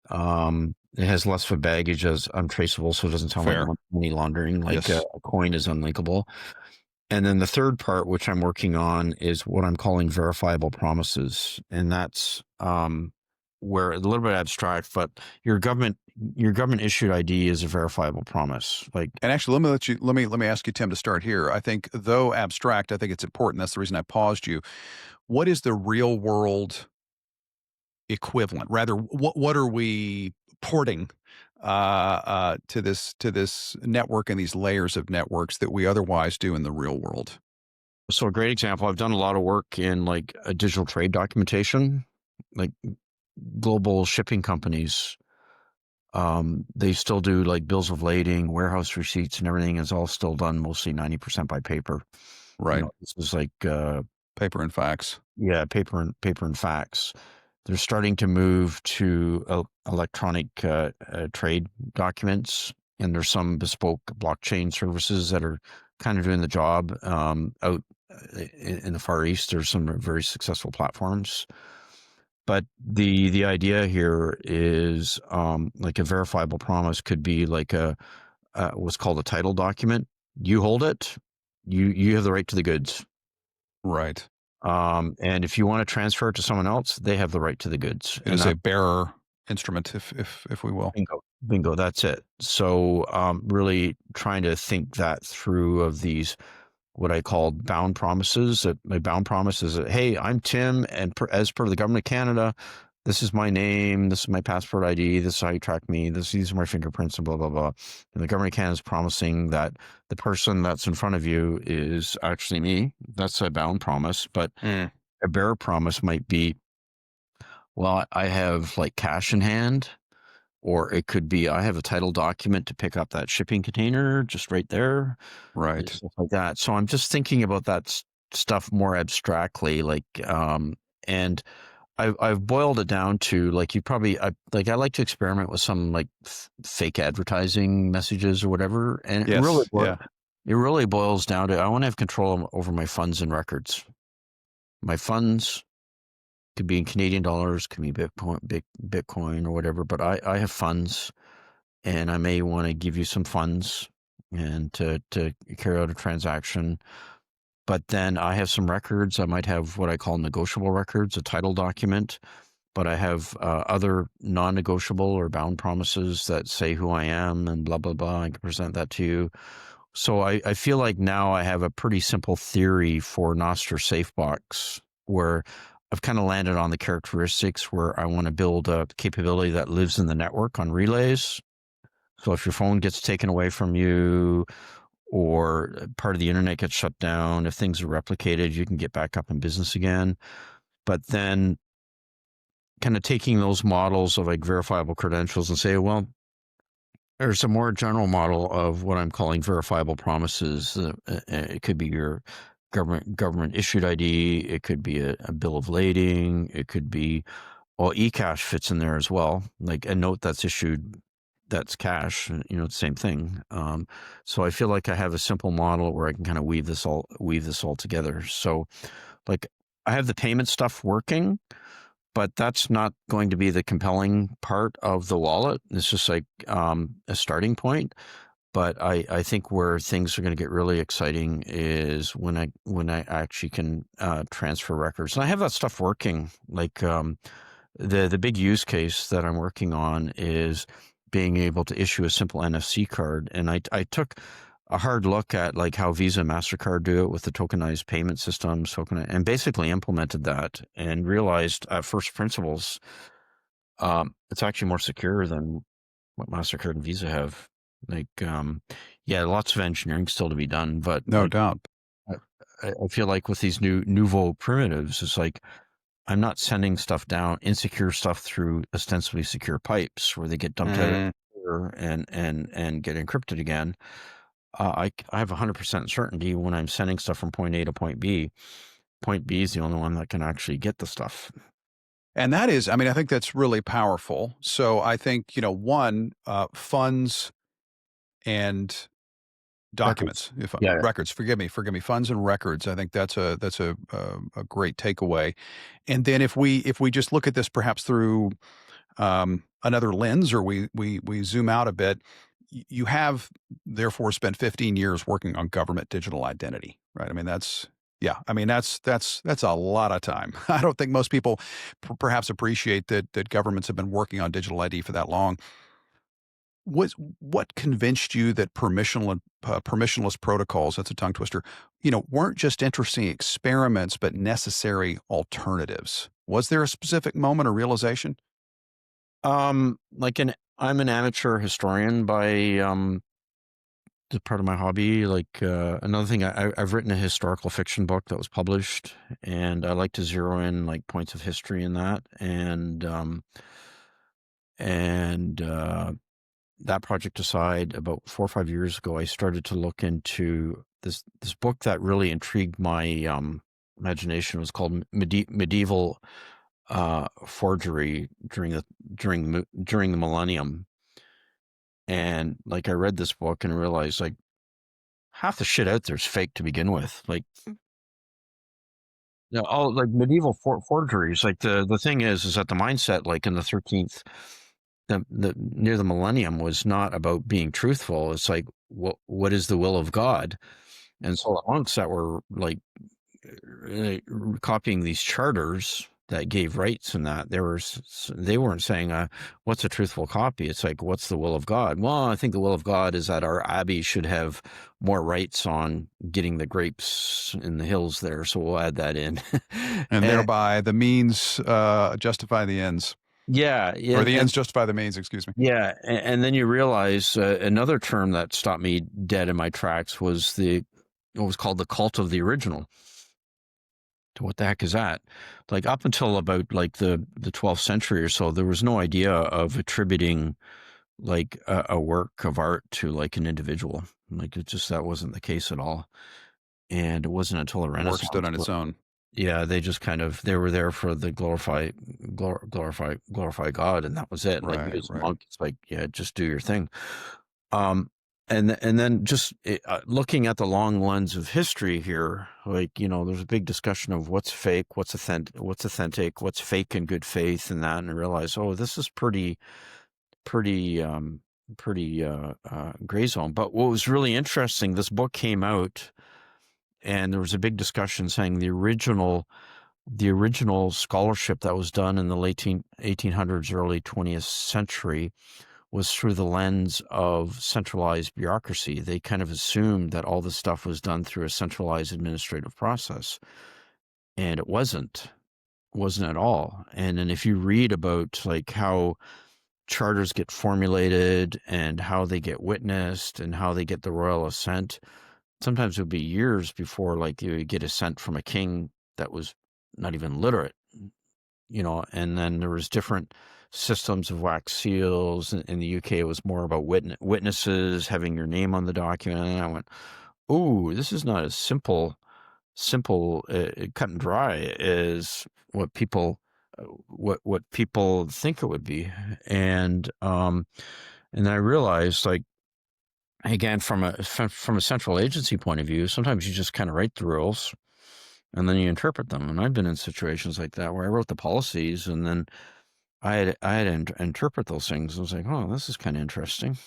It has less of a baggage as untraceable, so it doesn't sound Fair. like money laundering. Like Yes. a coin is unlinkable. And then the third part, which I'm working on, is what I'm calling verifiable promises, and that's where a little bit abstract, but your government issued ID is a verifiable promise. Like, And actually, let me ask you, Tim, to start here. I think, though abstract, I think it's important. That's the reason I paused you. What is the real world equivalent? Rather, what are we porting to this network and these layers of networks that we otherwise do in the real world? so a great example, I've done a lot of work in like a digital trade documentation, like global shipping companies. They still do like bills of lading, warehouse receipts, and everything is all still done mostly 90% by paper. Right. This is like Paper and fax. yeah, paper and fax. They're starting to move to electronic trade documents, and there's some bespoke blockchain services that are kind of doing the job. Out in the Far East, there's some very successful platforms. But the idea here is like a verifiable promise could be like what's called a title document. You hold it, you have the right to the goods. Right. And if you want to transfer it to someone else, they have the right to the goods. It is a bearer instrument, if we will. Bingo, that's it. So really trying to think that through of these, what I called bound promises. That my bound promise is that, hey, I'm Tim, and as per the government of Canada, this is my name, this is my passport ID, this is how you track me, these are my fingerprints, and blah, blah, blah. And the government of Canada is promising that the person that's in front of you is actually me. That's a bound promise. But a bearer promise might be, well, I have like cash in hand, or it could be I have a title document to pick up that shipping container just right there, Right. stuff like that. So I'm just thinking about that stuff more abstractly, like, and I've boiled it down to like you probably I like to experiment with some like fake advertising messages or whatever, and Yes. Yeah. it really boils down to I want to have control over my funds and records. My funds could be in Canadian dollars, could be Bitcoin or whatever, but I have funds, and I may want to give you some funds and to carry out a transaction. But then I have some records. I might have what I call negotiable records, a title document, but I have other non-negotiable or bound promises that say who I am and blah, blah, blah. I can present that to you. So I feel like now I have a pretty simple theory for Nostr Safebox where I've kind of landed on the characteristics where I want to build a capability that lives in the network on relays. So if your phone gets taken away from you or part of the internet gets shut down, if things are replicated, you can get back up in business again. But then kind of taking those models of like verifiable credentials and say, well, there's a more general model of what I'm calling verifiable promises. It could be your government issued ID. It could be a bill of lading. It could be, well, eCash fits in there as well, like a note that's issued that's cash, the same thing. So I feel like I have a simple model where I can kind of weave this all together. So like I have the payment stuff working, but that's not going to be the compelling part of the wallet. It's just like a starting point. But I think where things are going to get really exciting is when I actually can transfer records. And I have that stuff working. Like the big use case that I'm working on is being able to issue a simple NFC card. And I took a hard look at like how Visa and MasterCard do it with the tokenized payment systems, and basically implemented that and realized at first principles, it's actually more secure than what MasterCard and Visa have. Like, yeah, lots of engineering still to be done, but No like, doubt. I feel like with these nouveau primitives, it's like I'm not sending stuff down, insecure stuff through ostensibly secure pipes where they get dumped out Mm. and get encrypted again. I have 100% certainty when I'm sending stuff from point A to point B. Point B is the only one that can actually get the stuff. And that is, I mean, I think that's really powerful. So I think, one, funds and Records. documents, if Yeah. records, forgive me, funds and records. I think that's a great takeaway. And then if we just look at this perhaps through another lens, or we zoom out a bit, you have therefore spent 15 years working on government digital identity, right? I mean, yeah, I mean, that's a lot of time. I don't think most people perhaps appreciate that governments have been working on digital ID for that long. What convinced you that permissionless protocols, that's a tongue twister, weren't just interesting experiments, but necessary alternatives? Was there a specific moment or realization? Like I'm an amateur historian by the part of my hobby. Like another thing, I've written a historical fiction book that was published, and I like to zero in like points of history in that, and that project aside, about 4 or 5 years ago, I started to look into this book that really intrigued my imagination. It was called Medieval Forgery during the Millennium. And like I read this book and realized like half the shit out there is fake to begin with. Like all like medieval forgeries. Like the thing is that the mindset like in the 13th, the near the millennium was not about being truthful. It's like what is the will of God? And so the monks that were like copying these charters that gave rights and that they weren't saying what's a truthful copy. It's like what's the will of God? Well, I think the will of God is that our abbey should have more rights on getting the grapes in the hills there, so we'll add that in. And and, thereby the means justify the ends, yeah, or yeah, the ends and justify the means, excuse me. yeah, and then you realize another term that stopped me dead in my tracks was what was called the cult of the original. What the heck is that? Like up until about like the 12th century or so, there was no idea of attributing like a work of art to like an individual. Like it just that wasn't the case at all. And it wasn't until the The work stood Renaissance. on its own. Yeah, they just kind of they were there for the glorify God, and that was it. Like you Right, as a right. monk, it's like yeah, just do your thing. Um, and then just looking at the long lens of history here, like there's a big discussion of what's fake, what's authentic, what's fake in good faith, and that, and I realize, oh, this is pretty pretty gray zone. But what was really interesting, this book came out, and there was a big discussion saying the original scholarship that was done in the late 1800s, early 20th century was through the lens of centralized bureaucracy. They kind of assumed that all this stuff was done through a centralized administrative process, and it wasn't at all. And then if you read about like how charters get formulated and how they get witnessed and how they get the royal assent, sometimes it would be years before like you would get assent from a king that was not even literate, and then there was different systems of wax seals. In the UK, it was more about witnesses having your name on the document. And I went, "Ooh, this is not as simple, cut and dry as what people think it would be." And I realized, like, again, from a central agency point of view, sometimes you just kind of write the rules and then you interpret them. And I've been in situations like that where I wrote the policies and then I had to interpret those things. I was like, oh, this is kind of interesting.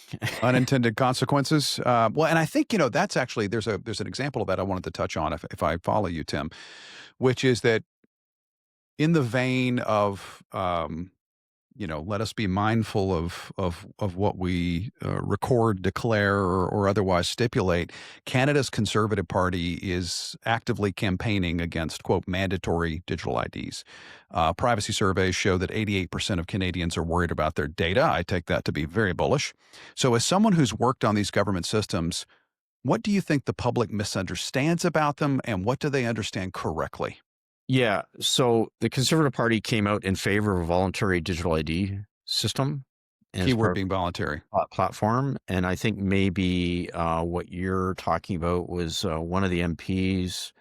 Unintended consequences. Well, and I think that's actually there's an example of that I wanted to touch on if I follow you, Tim, which is that in the vein of let us be mindful of what we record, declare, or otherwise stipulate. Canada's Conservative Party is actively campaigning against quote mandatory digital IDs. Privacy surveys show that 88% of Canadians are worried about their data. I take that to be very bullish. So, as someone who's worked on these government systems, what do you think the public misunderstands about them, and what do they understand correctly? Yeah. So the Conservative Party came out in favor of a voluntary digital ID system as Keyword part of being voluntary. the platform. And I think maybe what you're talking about was one of the MPs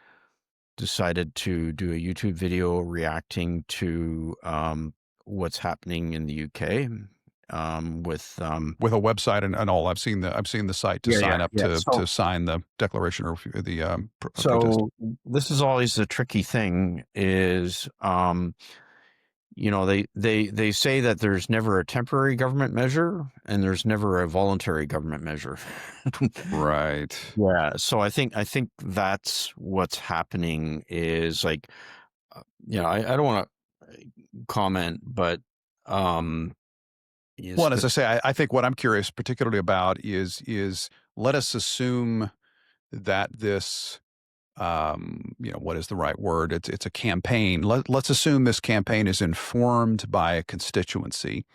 decided to do a YouTube video reacting to what's happening in the UK with With a website and all. I've seen the site to yeah, yeah, sign up yeah. to sign the declaration or the protest. So this is always the tricky thing is they say that there's never a temporary government measure and there's never a voluntary government measure. Right. Yeah, so I think that's what's happening is like I don't want to comment, but um Well, yes, and as but I say, I think what I'm curious particularly about is let us assume that this what is the right word? It's a campaign. Let's assume this campaign is informed by a constituency.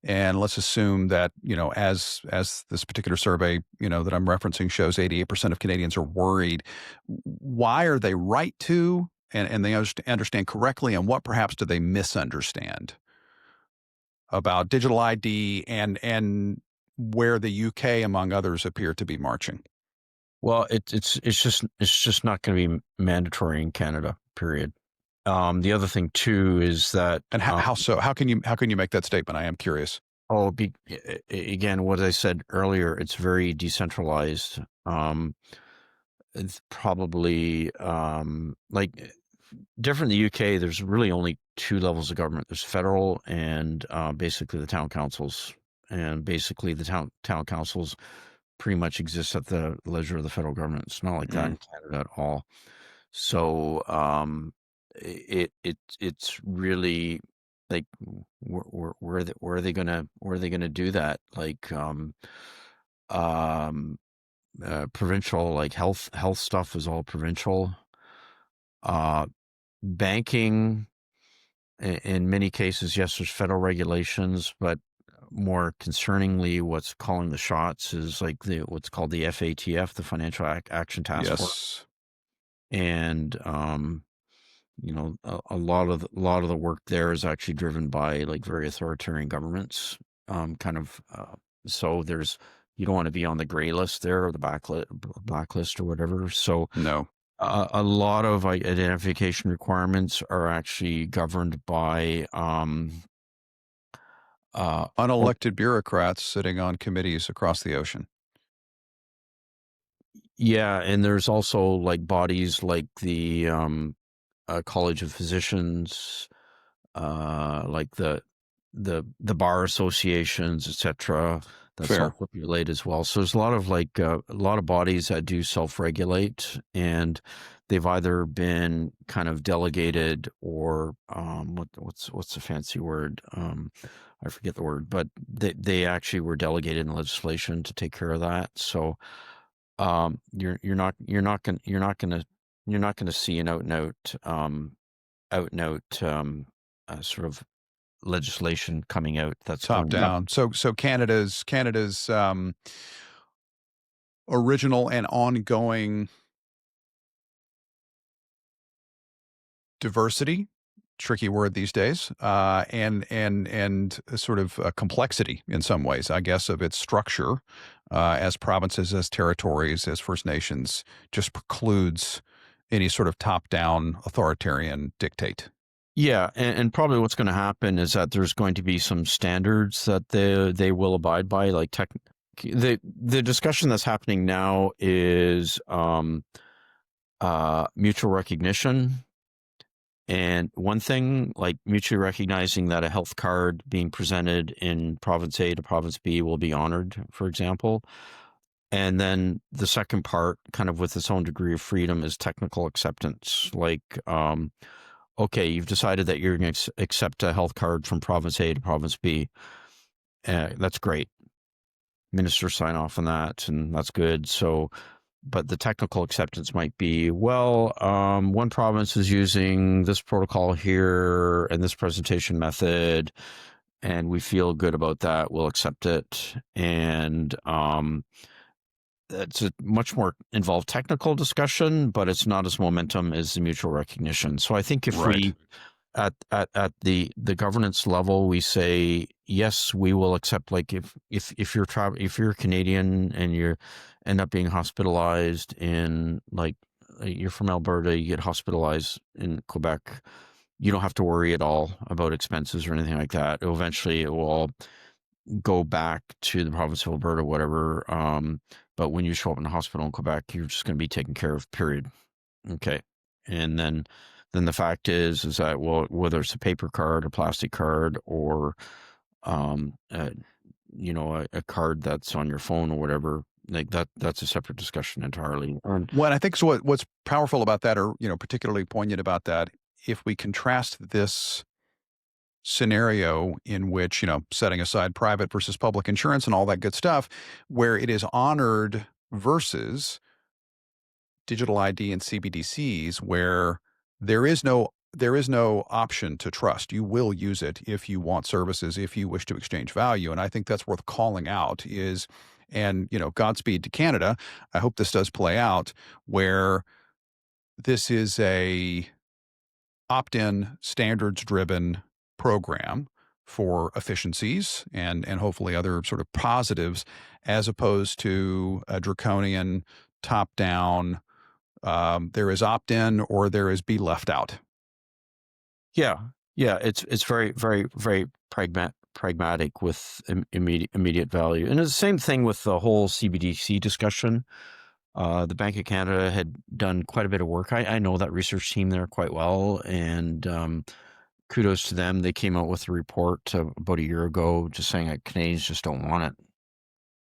And let's assume that, as this particular survey, that I'm referencing shows 88% of Canadians are worried. Why are they right to, and they understand correctly, and what perhaps do they misunderstand about digital ID and where the UK, among others, appear to be marching? well, it's just not going to be mandatory in Canada, period. The other thing too is that And how so? How can you make that statement? I am curious. again, what I said earlier, it's very decentralized. It's probably like different in the UK. There's really only two levels of government. There's federal and basically the town councils, and basically the town councils pretty much exist at the leisure of the federal government. It's not like that Mm. in Canada at all. So it's really like where are they gonna do that? Like um provincial, like health stuff is all provincial. Uh Banking, in many cases, yes, there's federal regulations, but more concerningly, what's calling the shots is like what's called the FATF, the Financial Action Task Force. Yes. And a lot of the work there is actually driven by like very authoritarian governments. Kind of. So there's you don't want to be on the gray list there or the blacklist or whatever. So No. a lot of identification requirements are actually governed by uh, Unelected bureaucrats sitting on committees across the ocean. yeah, and there's also like bodies like the College of Physicians, like the bar associations, etc. That's all Fair. populated as well. So there's a lot of a lot of bodies that do self-regulate, and they've either been kind of delegated or what's the fancy word? I forget the word, but they actually were delegated in legislation to take care of that. So you're not gonna see an out and out sort of legislation coming out that's Top going. Yep. down. So Canada's original and ongoing diversity, tricky word these days, and a sort of complexity in some ways, I guess, of its structure as provinces, as territories, as First Nations, just precludes any sort of top-down authoritarian dictate. Yeah, and probably what's going to happen is that there's going to be some standards that they will abide by. Like the discussion that's happening now is mutual recognition. And one thing, like mutually recognizing that a health card being presented in province A to province B will be honored, for example. And then the second part, kind of with its own degree of freedom, is technical acceptance. Like, okay, you've decided that you're going to accept a health card from province A to province B. That's great. Ministers sign off on that, and that's good. So, but the technical acceptance might be, well, one province is using this protocol here and this presentation method, and we feel good about that. We'll accept it. And it's a much more involved technical discussion, but it's not as momentum as the mutual recognition. So I think if Right. we at the governance level, we say yes, we will accept. Like if you're Canadian and you end up being hospitalized in like you're from Alberta, you get hospitalized in Quebec, you don't have to worry at all about expenses or anything like that. Eventually, it will all go back to the province of Alberta, whatever. But when you show up in the hospital in Quebec, you're just going to be taken care of. Period. Okay, and then the fact is that well, whether it's a paper card, a plastic card, or uh, a card that's on your phone or whatever, like that's a separate discussion entirely. Well, I think so what's powerful about that, or particularly poignant about that, if we contrast this scenario in which, setting aside private versus public insurance and all that good stuff, where it is honored versus digital ID and CBDCs, where there is no option to trust. You will use it if you want services, if you wish to exchange value. And I think that's worth calling out is, and Godspeed to Canada. I hope this does play out where this is a opt-in, standards-driven program for efficiencies and hopefully other sort of positives, as opposed to a draconian top-down. There is opt-in or there is be left out. Yeah, yeah, it's very very very pragmatic with immediate value, and it's the same thing with the whole CBDC discussion. The Bank of Canada had done quite a bit of work. I know that research team there quite well, and kudos to them. They came out with a report about a year ago just saying that Canadians just don't want it.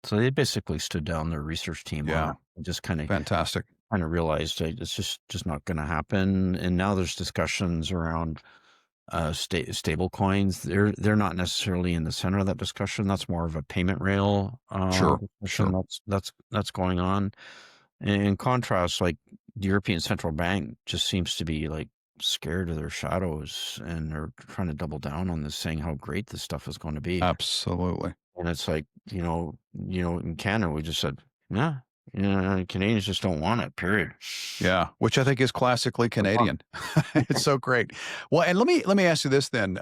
So they basically stood down their research team on Yeah, it and just fantastic. kind of realized it's just not going to happen. And now there's discussions around stable coins. They're not necessarily in the center of that discussion. That's more of a payment rail Sure, discussion sure. that's going on. In contrast, like the European Central Bank just seems to be like scared of their shadows, and they're trying to double down on this, saying how great this stuff is going to be. Absolutely. And it's like, in Canada, we just said, yeah. Canadians just don't want it, period. Yeah, which I think is classically Canadian. It's so great. Well, and let me ask you this then,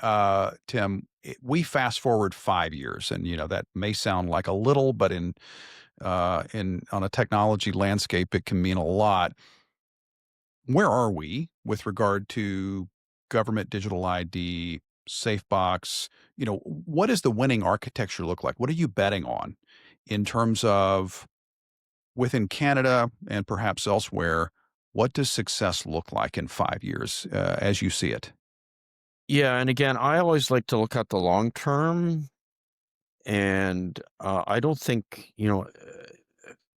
Tim. We fast forward 5 years, and that may sound like a little, but in on a technology landscape, it can mean a lot. Where are we with regard to government digital ID, Safebox? What does the winning architecture look like? What are you betting on in terms of within Canada and perhaps elsewhere? What does success look like in 5 years as you see it? Yeah, and again, I always like to look at the long term, and I don't think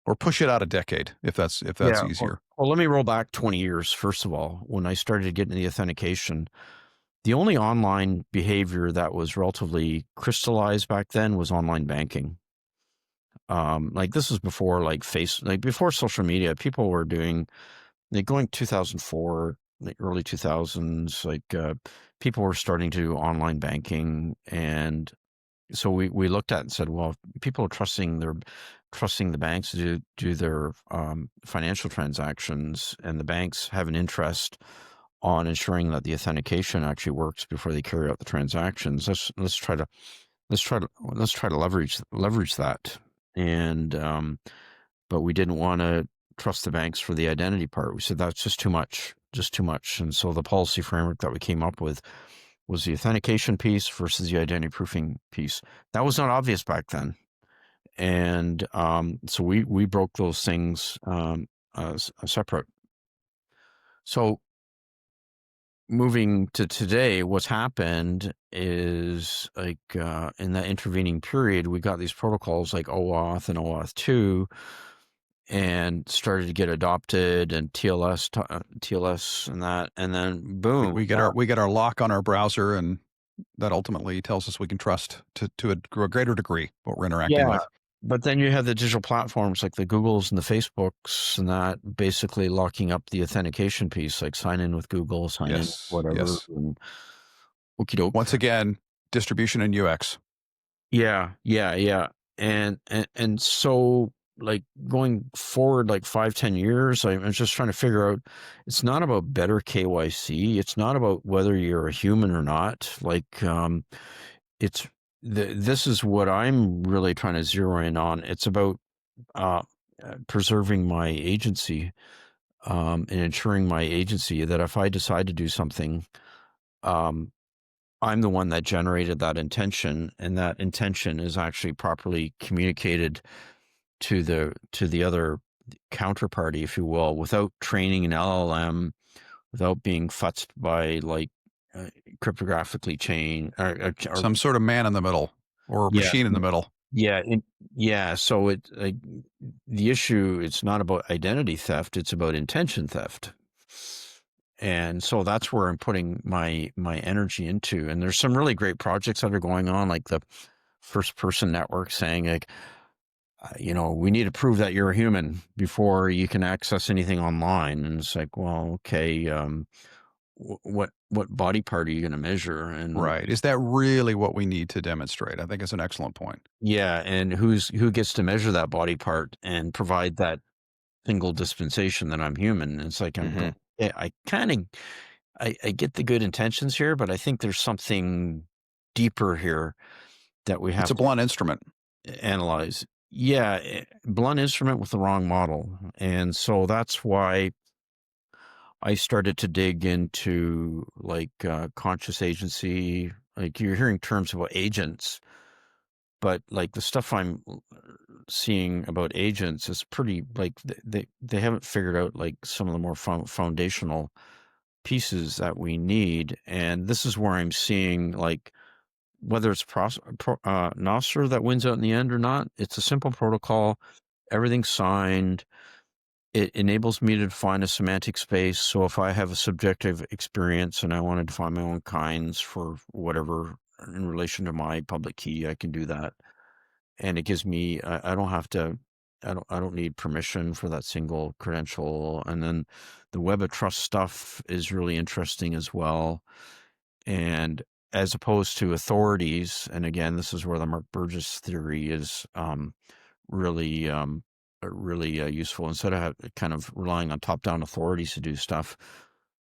Or push it out a decade if that's yeah. Well, easier. well, let me roll back 20 years. First of all, when I started getting the authentication, the only online behavior that was relatively crystallized back then was online banking. Like this was before like before social media. People were doing like going 2004, the early 2000s. People were starting to do online banking, and so we looked at it and said, well, if people are trusting the banks to do their financial transactions, and the banks have an interest on ensuring that the authentication actually works before they carry out the transactions. Let's try to leverage that. And but we didn't want to trust the banks for the identity part. We said that's just too much. And so the policy framework that we came up with was the authentication piece versus the identity proofing piece. That was not obvious back then. And so we broke those things separate. So moving to today, what's happened is in that intervening period, we got these protocols like OAuth and OAuth 2 and started to get adopted, and TLS and that, and then We, boom. we get our we get our lock on our browser, and that ultimately tells us we can trust to a greater degree what we're interacting Yeah, with. but then you have the digital platforms like the Googles and the Facebooks and that basically locking up the authentication piece, like sign in with Google, sign in with Yes, whatever, yes. and okey doke. Once again, distribution and UX. Yeah, yeah, yeah. And so like going forward like 5, 10 years, I'm just trying to figure out it's not about better KYC. It's not about whether you're a human or not. It's this is what I'm really trying to zero in on. It's about uh, preserving my agency, and ensuring my agency that if I decide to do something, um, I'm the one that generated that intention, and that intention is actually properly communicated to the other counterparty, if you will, without training an LLM, without being futzed by uh, cryptographically chain or Some sort of man in the middle or yeah. machine in the middle. Yeah, yeah. So the issue, it's not about identity theft; it's about intention theft, and so that's where I'm putting my energy into. And there's some really great projects that are going on, like the first person network saying like, we need to prove that you're a human before you can access anything online. And it's like, well, okay, what body part are you going to measure? And Right. Is that really what we need to demonstrate? I think it's an excellent point. yeah, and who gets to measure that body part and provide that single dispensation that I'm human? And it's like I'm Hmm. going. Yeah, I get the good intentions here, but I think there's something deeper here that we It's have a blunt instrument. to analyze. Yeah, blunt instrument with the wrong model, and so that's why I started to dig into conscious agency. Like you're hearing terms about agents, but like the stuff I'm seeing about agents is pretty like they haven't figured out like some of the more foundational pieces that we need. And this is where I'm seeing like whether it's Nostr that wins out in the end or not. It's a simple protocol, everything's signed. It enables me to define a semantic space. So if I have a subjective experience and I want to define my own kinds for whatever in relation to my public key, I can do that. And it gives me, I don't have to, I don't need permission for that single credential. And then the Web of Trust stuff is really interesting as well. And as opposed to authorities, and again, this is where the Mark Burgess theory is really really useful. Instead of kind of relying on top-down authorities to do stuff,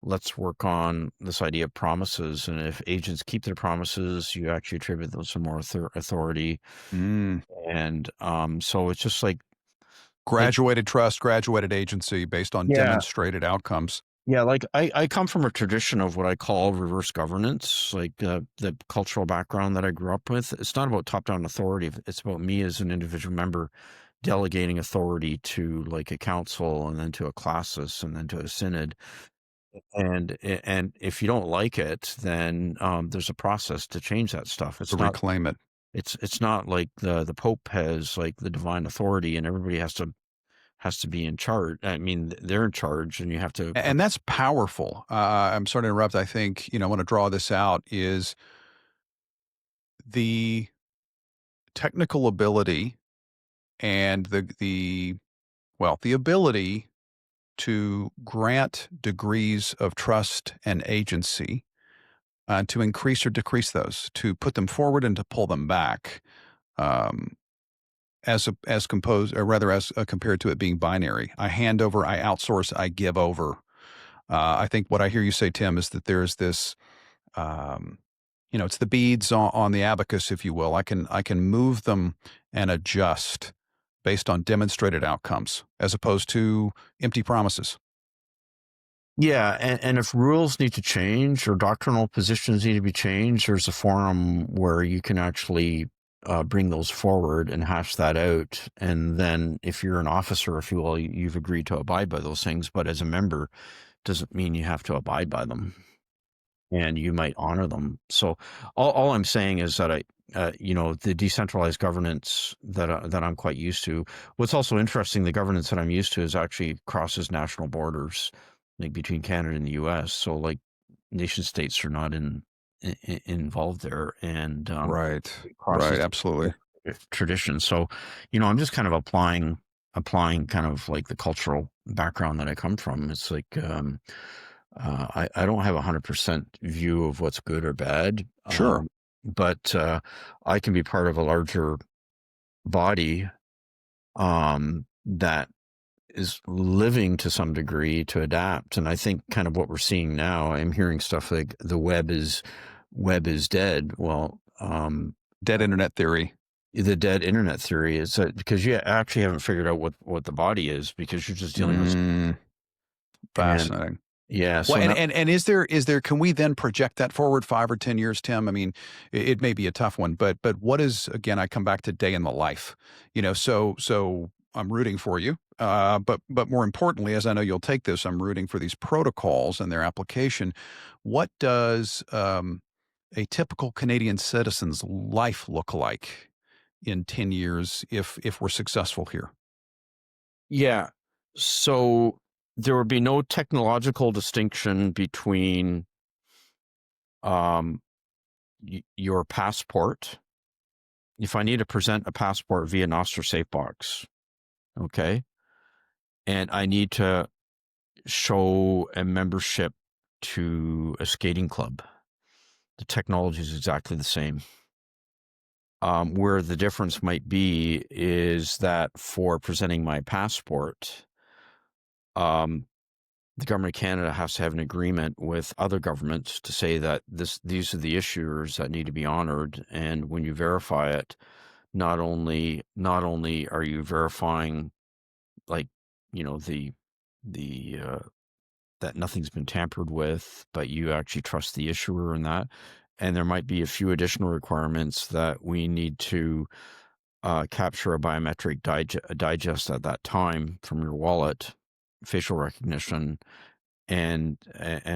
let's work on this idea of promises. And if agents keep their promises, you actually attribute them some more authority. Mm. And so it's just like Graduated trust, graduated agency based on yeah, demonstrated outcomes. yeah. Like I come from a tradition of what I call reverse governance, like the cultural background that I grew up with. It's not about top-down authority. It's about me as an individual member delegating authority to like a council and then to a classis and then to a synod. And if you don't like it, then there's a process to change that stuff. To reclaim it. It's not like the Pope has like the divine authority and everybody has to be in charge. I mean, they're in charge, and you have to. And that's powerful. I'm sorry to interrupt. I think, I want to draw this out is the technical ability and the ability to grant degrees of trust and agency, to increase or decrease those, to put them forward and to pull them back, um, as composed, or rather as compared to it being binary. I hand over, I outsource, I give over. I think what I hear you say, Tim, is that there's this, um, it's the beads on the abacus, if you will. I can move them and adjust based on demonstrated outcomes as opposed to empty promises. Yeah, and if rules need to change or doctrinal positions need to be changed, there's a forum where you can actually bring those forward and hash that out. And then if you're an officer, if you will, you've agreed to abide by those things. But as a member, doesn't mean you have to abide by them, and you might honor them. So all I'm saying is that the decentralized governance that I'm quite used to. What's also interesting, the governance that I'm used to is actually crosses national borders, like between Canada and the U.S. So like nation states are not involved there, and Right. it Right. crosses Absolutely. tradition. So, I'm just kind of applying kind of like the cultural background that I come from. It's like I don't have 100% view of what's good or bad, Sure. but I can be part of a larger body that is living to some degree to adapt. And I think kind of what we're seeing now, I'm hearing stuff like the web is dead. Well, Dead internet theory. the dead internet theory is that because you actually haven't figured out what the body is, because you're just dealing with, Mm, and fascinating. yeah, Well, so and, now, and and is there can we then project that forward 5 or 10 years, Tim? I mean, it may be a tough one, but what is, again, I come back to day in the life. So I'm rooting for you. But more importantly, as I know you'll take this, I'm rooting for these protocols and their application. What does a typical Canadian citizen's life look like in 10 years if we're successful here? yeah, so there would be no technological distinction between um your passport. If I need to present a passport via Nostr Safebox, okay, and I need to show a membership to a skating club, the technology is exactly the same. Where the difference might be is that for presenting my passport, um, the government of Canada has to have an agreement with other governments to say that these are the issuers that need to be honored. And when you verify it, not only are you verifying, like, the that nothing's been tampered with, but you actually trust the issuer in that. And there might be a few additional requirements that we need to capture a biometric digest at that time from your wallet, facial recognition, and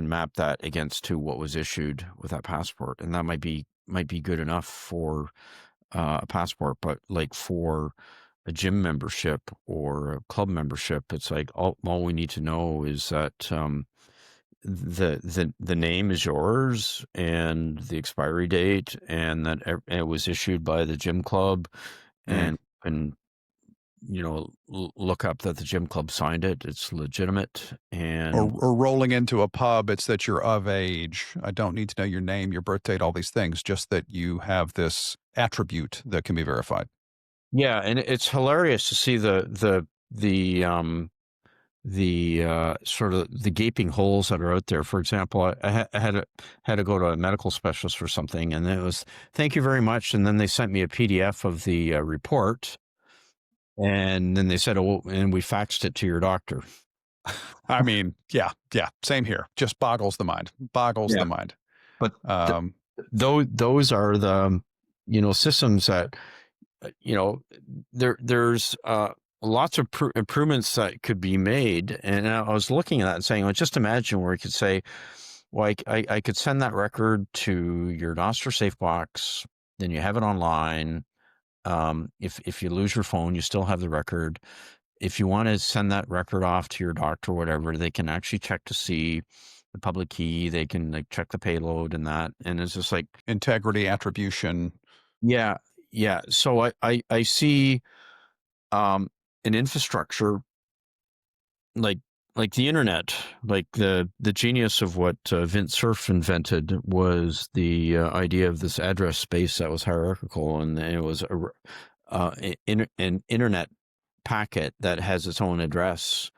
map that against to what was issued with that passport. And that might be good enough for a passport, but like for a gym membership or a club membership, it's like all we need to know is that the name is yours and the expiry date, and that it was issued by the gym club, Mm. and look up that the gym club signed it. It's legitimate, Or, and or rolling into a pub, it's that you're of age. I don't need to know your name, your birth date, all these things, just that you have this attribute that can be verified. yeah, and it's hilarious to see the sort of the gaping holes that are out there. For example, I had to go to a medical specialist for something, and it was thank you very much, and then they sent me a PDF of the report, and then they said, oh, and we faxed it to your doctor. I mean, yeah, same here. Just boggles the mind. Boggles Yeah, the mind. but Um, those are the systems that there's lots of improvements that could be made. And I was looking at that and saying, well, just imagine where you could say, well, I could send that record to your Nostr Safebox, then you have it online. If you lose your phone, you still have the record. If you want to send that record off to your doctor or whatever, they can actually check to see the public key. They can like check the payload and that. And it's just like integrity, attribution. yeah, yeah. So I see an infrastructure like the internet, like the genius of what Vint Cerf invented was the idea of this address space that was hierarchical, and it was an internet packet that has its own address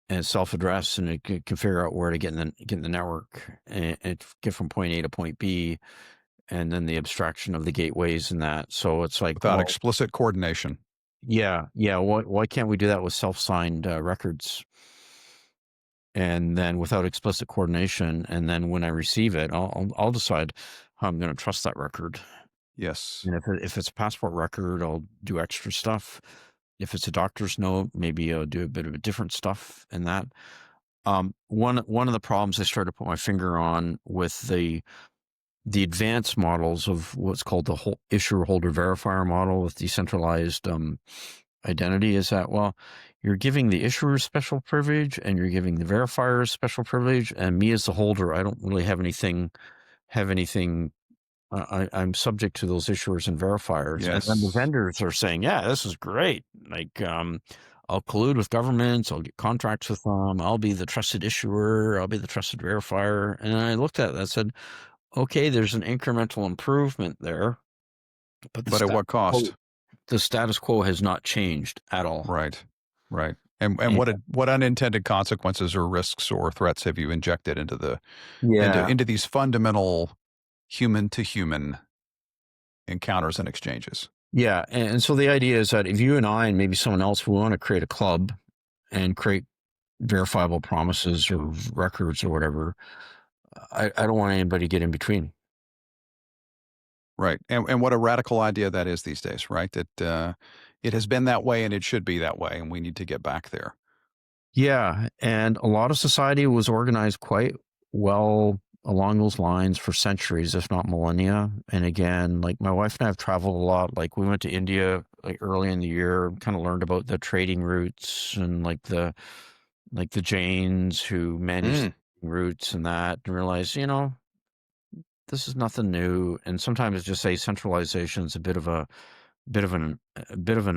and self-address, and it can figure out where to get in the network and get from point A to point B, and then the abstraction of the gateways and that. So it's like, Without well, explicit coordination. yeah. Why can't we do that with self-signed records? And then without explicit coordination, and then when I receive it, I'll decide how I'm going to trust that record. Yes. And if it's a passport record, I'll do extra stuff. If it's a doctor's note, maybe I'll do a bit of a different stuff in that. One of the problems I started to put my finger on with the advanced models of what's called the whole issuer holder verifier model with decentralized identity is that, well, you're giving the issuer special privilege and you're giving the verifier special privilege, and me as the holder, I don't really have anything. I'm subject to those issuers and verifiers, and then the Yes. vendors are saying, yeah, this is great. Like, I'll collude with governments, I'll get contracts with them, I'll be the trusted issuer, I'll be the trusted verifier. And I looked at it and I said, okay, there's an incremental improvement there, but But at what cost? the status quo has not changed at all. Right. Right. And And, what unintended consequences or risks or threats have you injected into yeah, into these fundamental human to human encounters and exchanges? yeah. And so the idea is that if you and I and maybe someone else, we want to create a club and create verifiable promises or records or whatever, I don't want anybody to get in between. Right. And what a radical idea that is these days, right? That it has been that way and it should be that way, and we need to get back there. Yeah. And a lot of society was organized quite well along those lines for centuries, if not millennia. And again, like my wife and I have traveled a lot. Like we went to India like early in the year, kind of learned about the trading routes and like the Jains who managed Mm. routes and that, and realized, this is nothing new. And sometimes just say centralization is a bit of an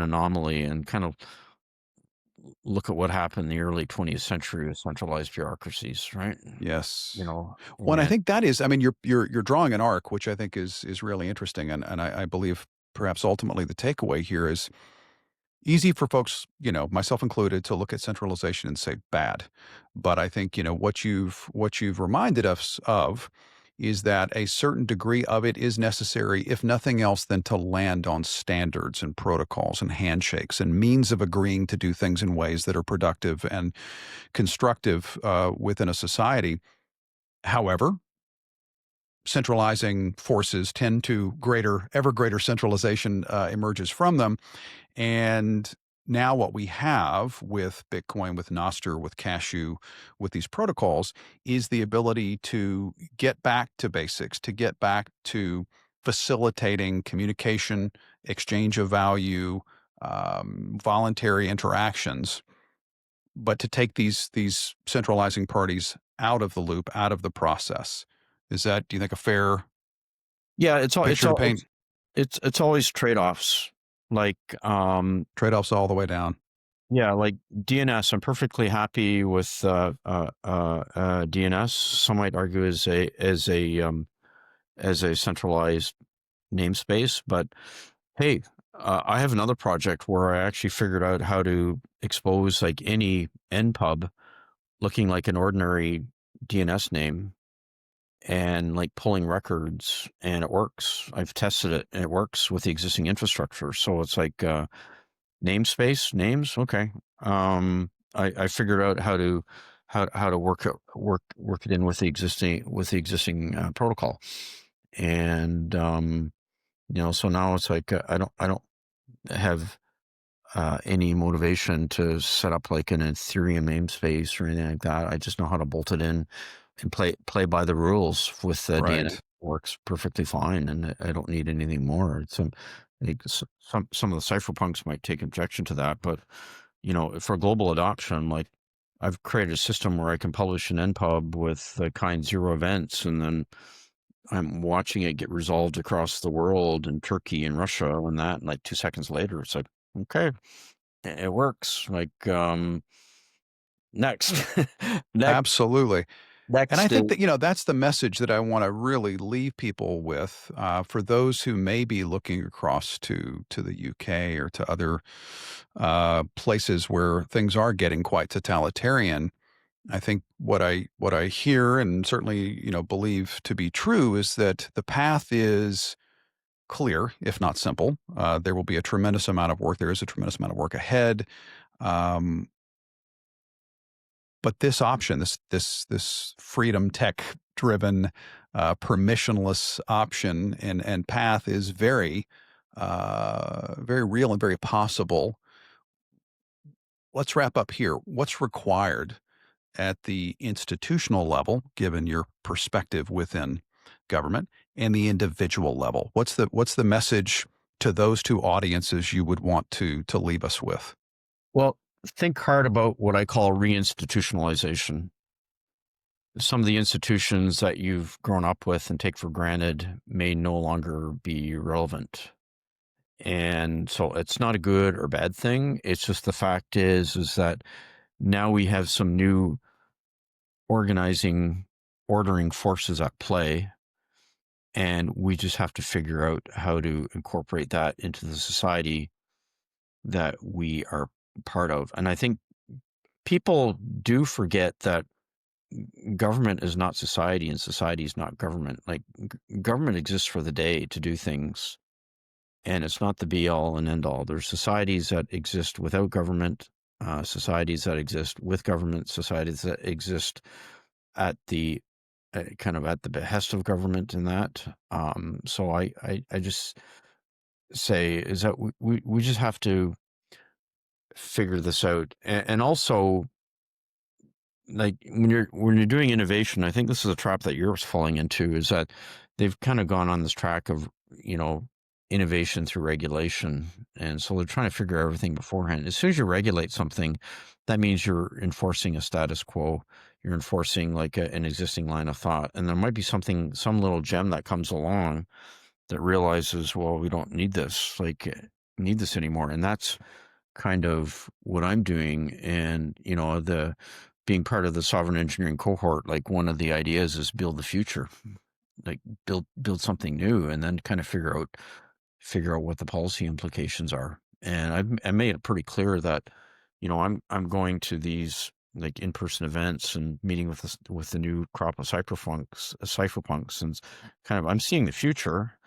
anomaly, and kind of look at what happened in the early 20th century with centralized bureaucracies, right? Yes. Well, and I And think that is, I mean, you're drawing an arc, which I think is really interesting, and I believe perhaps ultimately the takeaway here is easy for folks, myself included, to look at centralization and say bad. But I think, what you've reminded us of is that a certain degree of it is necessary, if nothing else, than to land on standards and protocols and handshakes and means of agreeing to do things in ways that are productive and constructive within a society. However, centralizing forces tend to ever greater centralization emerges from them. And now what we have with Bitcoin, with Nostr, with Cashu, with these protocols is the ability to get back to basics, to get back to facilitating communication, exchange of value, voluntary interactions, but to take these centralizing parties out of the loop, out of the process. Is that, do you think, a fair yeah, picture to paint? it's always trade-offs. Like, Trade-offs all the way down. yeah, like DNS, I'm perfectly happy with DNS. Some might argue as a centralized namespace, but hey, I have another project where I actually figured out how to expose like any npub looking like an ordinary DNS name and like pulling records, and it works. I've tested it and it works with the existing infrastructure. So it's like namespace names. Okay. I figured out how to work it in with the existing protocol. And so now it's like I don't have any motivation to set up like an Ethereum namespace or anything like that. I just know how to bolt it in and play by the rules with the DNS. Right. Works perfectly fine, and I don't need anything more. Some of the cypherpunks might take objection to that, but for global adoption, like I've created a system where I can publish an npub with the kind zero events, and then I'm watching it get resolved across the world in Turkey and Russia, and like 2 seconds later, it's like, okay, it works. Like, next, next, Absolutely. And I next is, think that, that's the message that I want to really leave people with for those who may be looking across to the UK or to other places where things are getting quite totalitarian. I think what I hear and certainly believe to be true is that the path is clear, if not simple. There will be a tremendous amount of work. There is a tremendous amount of work ahead. Um, but this option, this freedom tech driven, permissionless option and path is very real and very possible. Let's wrap up here. What's required at the institutional level, given your perspective within government, and the individual level? What's the message to those two audiences you would want to leave us with? well, think hard about what I call re-institutionalization. Some of the institutions that you've grown up with and take for granted may no longer be relevant. And so it's not a good or bad thing. It's just the fact is that now we have some new ordering forces at play, and we just have to figure out how to incorporate that into the society that we are part of. And I think people do forget that government is not society and society is not government. Like government exists for the day to do things, and it's not the be all and end all. There's societies that exist without government, societies that exist with government, societies that exist at the kind of at the behest of government in that. So I just say is that we just have to figure this out, and also like when you're doing innovation, I think this is a trap that Europe's falling into, is that they've kind of gone on this track of innovation through regulation, and so they're trying to figure everything beforehand. As soon as you regulate something, that means you're enforcing a status quo. You're enforcing like an existing line of thought, and there might be some little gem that comes along that realizes, well, we don't need this, need this anymore, and that's kind of what I'm doing. And the being part of the sovereign engineering cohort, like one of the ideas is build the future, like build something new, and then kind of figure out what the policy implications are. And I made it pretty clear that I'm going to these like in-person events and meeting with the new crop of cypherpunks, and kind of I'm seeing the future,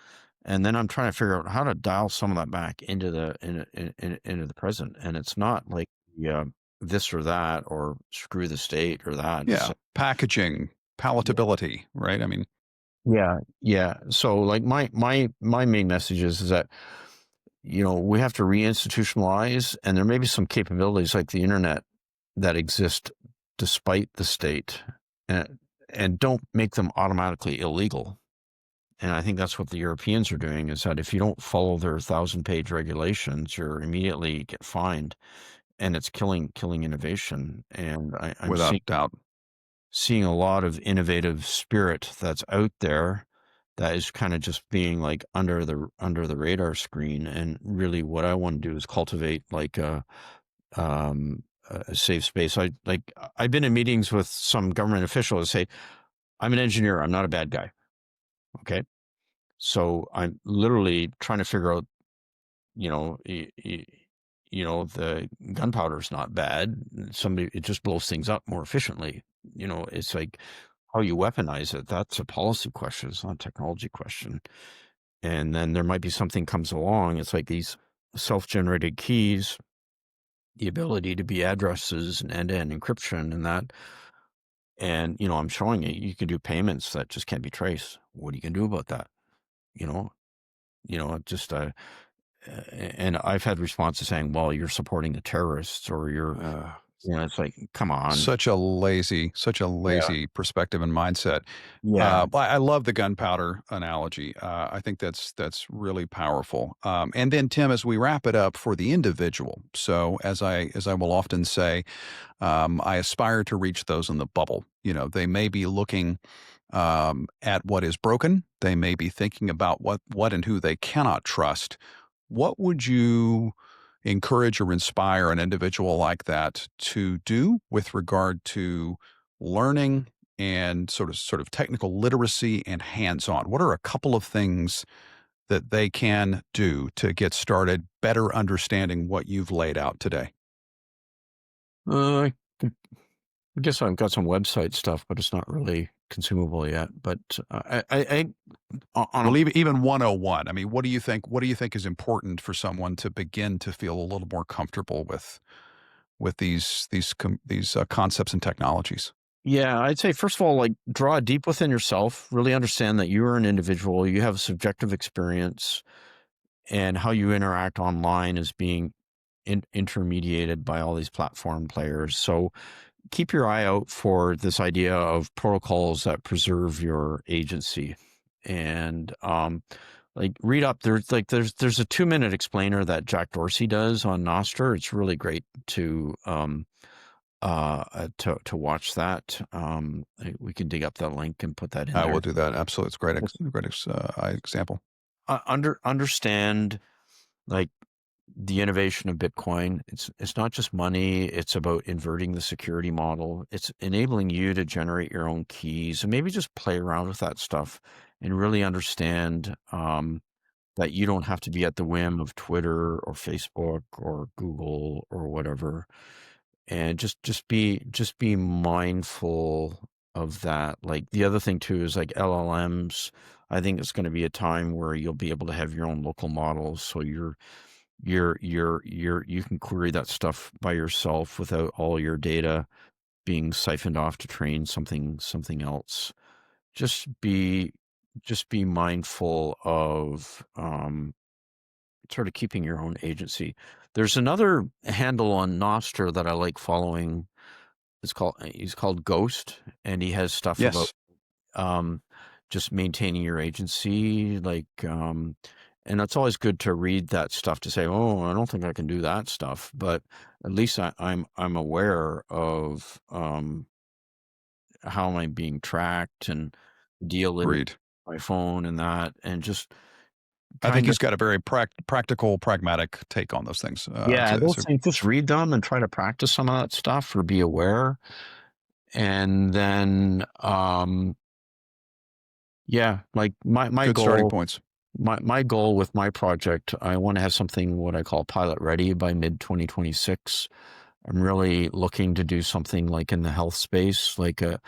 and then I'm trying to figure out how to dial some of that back into into the present. And it's not like this or that or screw the state or that. It's Yeah, packaging, palatability, right? I mean, yeah. So like my main message is that we have to reinstitutionalize, and there may be some capabilities like the internet that exist despite the state, and don't make them automatically illegal. And I think that's what the Europeans are doing, is that if you don't follow their 1,000-page regulations, you're immediately get fined, and it's killing innovation. And I'm without doubt. seeing a lot of innovative spirit that's out there that is kind of just being like under the radar screen. And really, what I want to do is cultivate like a safe space. I've been in meetings with some government officials that say, "I'm an engineer. I'm not a bad guy." Okay. So I'm literally trying to figure out you know, the gunpowder's not bad. Somebody it just blows things up more efficiently. It's like how you weaponize it. That's a policy question. It's not a technology question. And then there might be something comes along. It's like these self-generated keys, the ability to be addresses and end-to-end encryption and that. And, I'm showing you can do payments that just can't be traced. What are you gonna do about that? You know, just and I've had responses saying, well, you're supporting the terrorists or Uh, it's like, come on. such a Yeah. lazy perspective and mindset. Yeah. I love the gunpowder analogy. I think that's really powerful. And then Tim, as we wrap it up for the individual, so as I will often say, I aspire to reach those in the bubble. They may be looking at what is broken. They may be thinking about what and who they cannot trust. What would you encourage or inspire an individual like that to do with regard to learning and sort of technical literacy and hands-on? What are a couple of things that they can do to get started better understanding what you've laid out today? I I guess I've got some website stuff, but it's not really consumable yet. But on Well, even 101. I mean, what do you think is important for someone to begin to feel a little more comfortable with these concepts and technologies? yeah, I'd say first of all, like draw deep within yourself, really understand that you are an individual, you have a subjective experience, and how you interact online is being intermediated by all these platform players. So keep your eye out for this idea of protocols that preserve your agency. And like read up there's a 2-minute explainer that Jack Dorsey does on Nostr. It's really great to watch that. We can dig up that link and put that in I there. will do that. Absolutely. It's great example. Understand like the innovation of Bitcoin. It's not just money. It's about inverting the security model. It's enabling you to generate your own keys and maybe just play around with that stuff and really understand that you don't have to be at the whim of Twitter or Facebook or Google or whatever. And just be mindful of that. Like the other thing too is like LLMs. I think it's going to be a time where you'll be able to have your own local models, so you can query that stuff by yourself without all your data being siphoned off to train something else. Just be mindful of sort of keeping your own agency. There's another handle on Nostr that I like following. He's called Ghost, and he has stuff about Yes. um, just maintaining your agency, and it's always good to read that stuff to say, oh, I don't think I can do that stuff, but at least I'm aware of how am I being tracked and deal in Agreed. my phone and that, and just I think kind of he's got a very practical, pragmatic take on those things. yeah, those things. Just read them and try to practice some of that stuff or be aware, and then yeah, like my Good starting goal. points. My goal with my project, I want to have something what I call pilot ready by mid 2026. I'm really looking to do something like in the health space, like a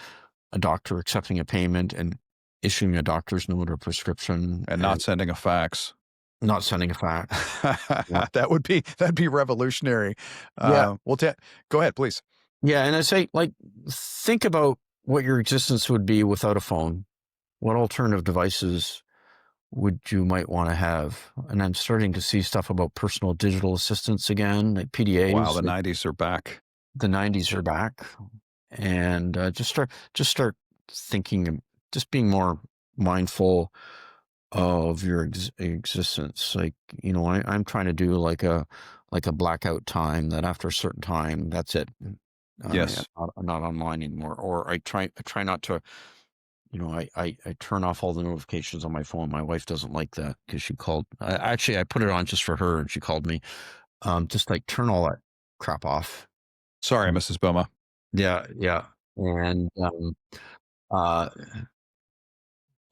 doctor accepting a payment and issuing a doctor's note or prescription And and not sending a fax. not sending a fax. Yeah. That'd be revolutionary. Yeah. Well, go ahead, please. Yeah. And I say, like, think about what your existence would be without a phone. What alternative devices would you might want to have? And I'm starting to see stuff about personal digital assistants again, like Wow, PDAs. the '90s are back. The 90s are back, and just start thinking, just being more mindful of your existence. Like, I'm trying to do like a blackout time that after a certain time, that's it. Yes. I'm not online anymore. Or I try not to, I turn off all the notifications on my phone. My wife doesn't like that because she called. Actually, I put it on just for her, and she called me. Just like turn all that crap off. Sorry, Um, Mrs. Bouma. yeah, yeah, and uh,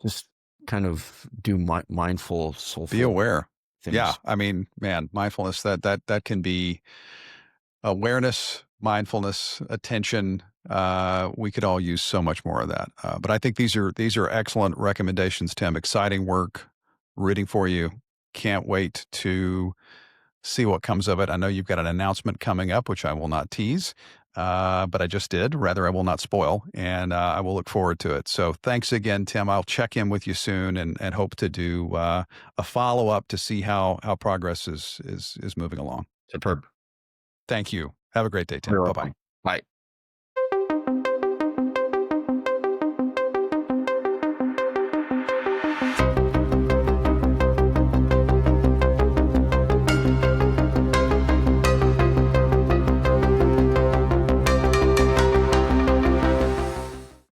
just kind of do mindful, Be soulful. aware. Yeah, things. I mean, man, mindfulness that can be awareness, mindfulness, attention. We could all use so much more of that. But I think these are excellent recommendations, Tim. Exciting work. Rooting for you. Can't wait to see what comes of it. I know you've got an announcement coming up, which I will not tease, but I just did. Rather, I will not spoil, and I will look forward to it. So thanks again, Tim. I'll check in with you soon and hope to do a follow up to see how progress is moving along. Superb. Thank you. Have a great day, Tim. You're Bye bye. welcome. Bye.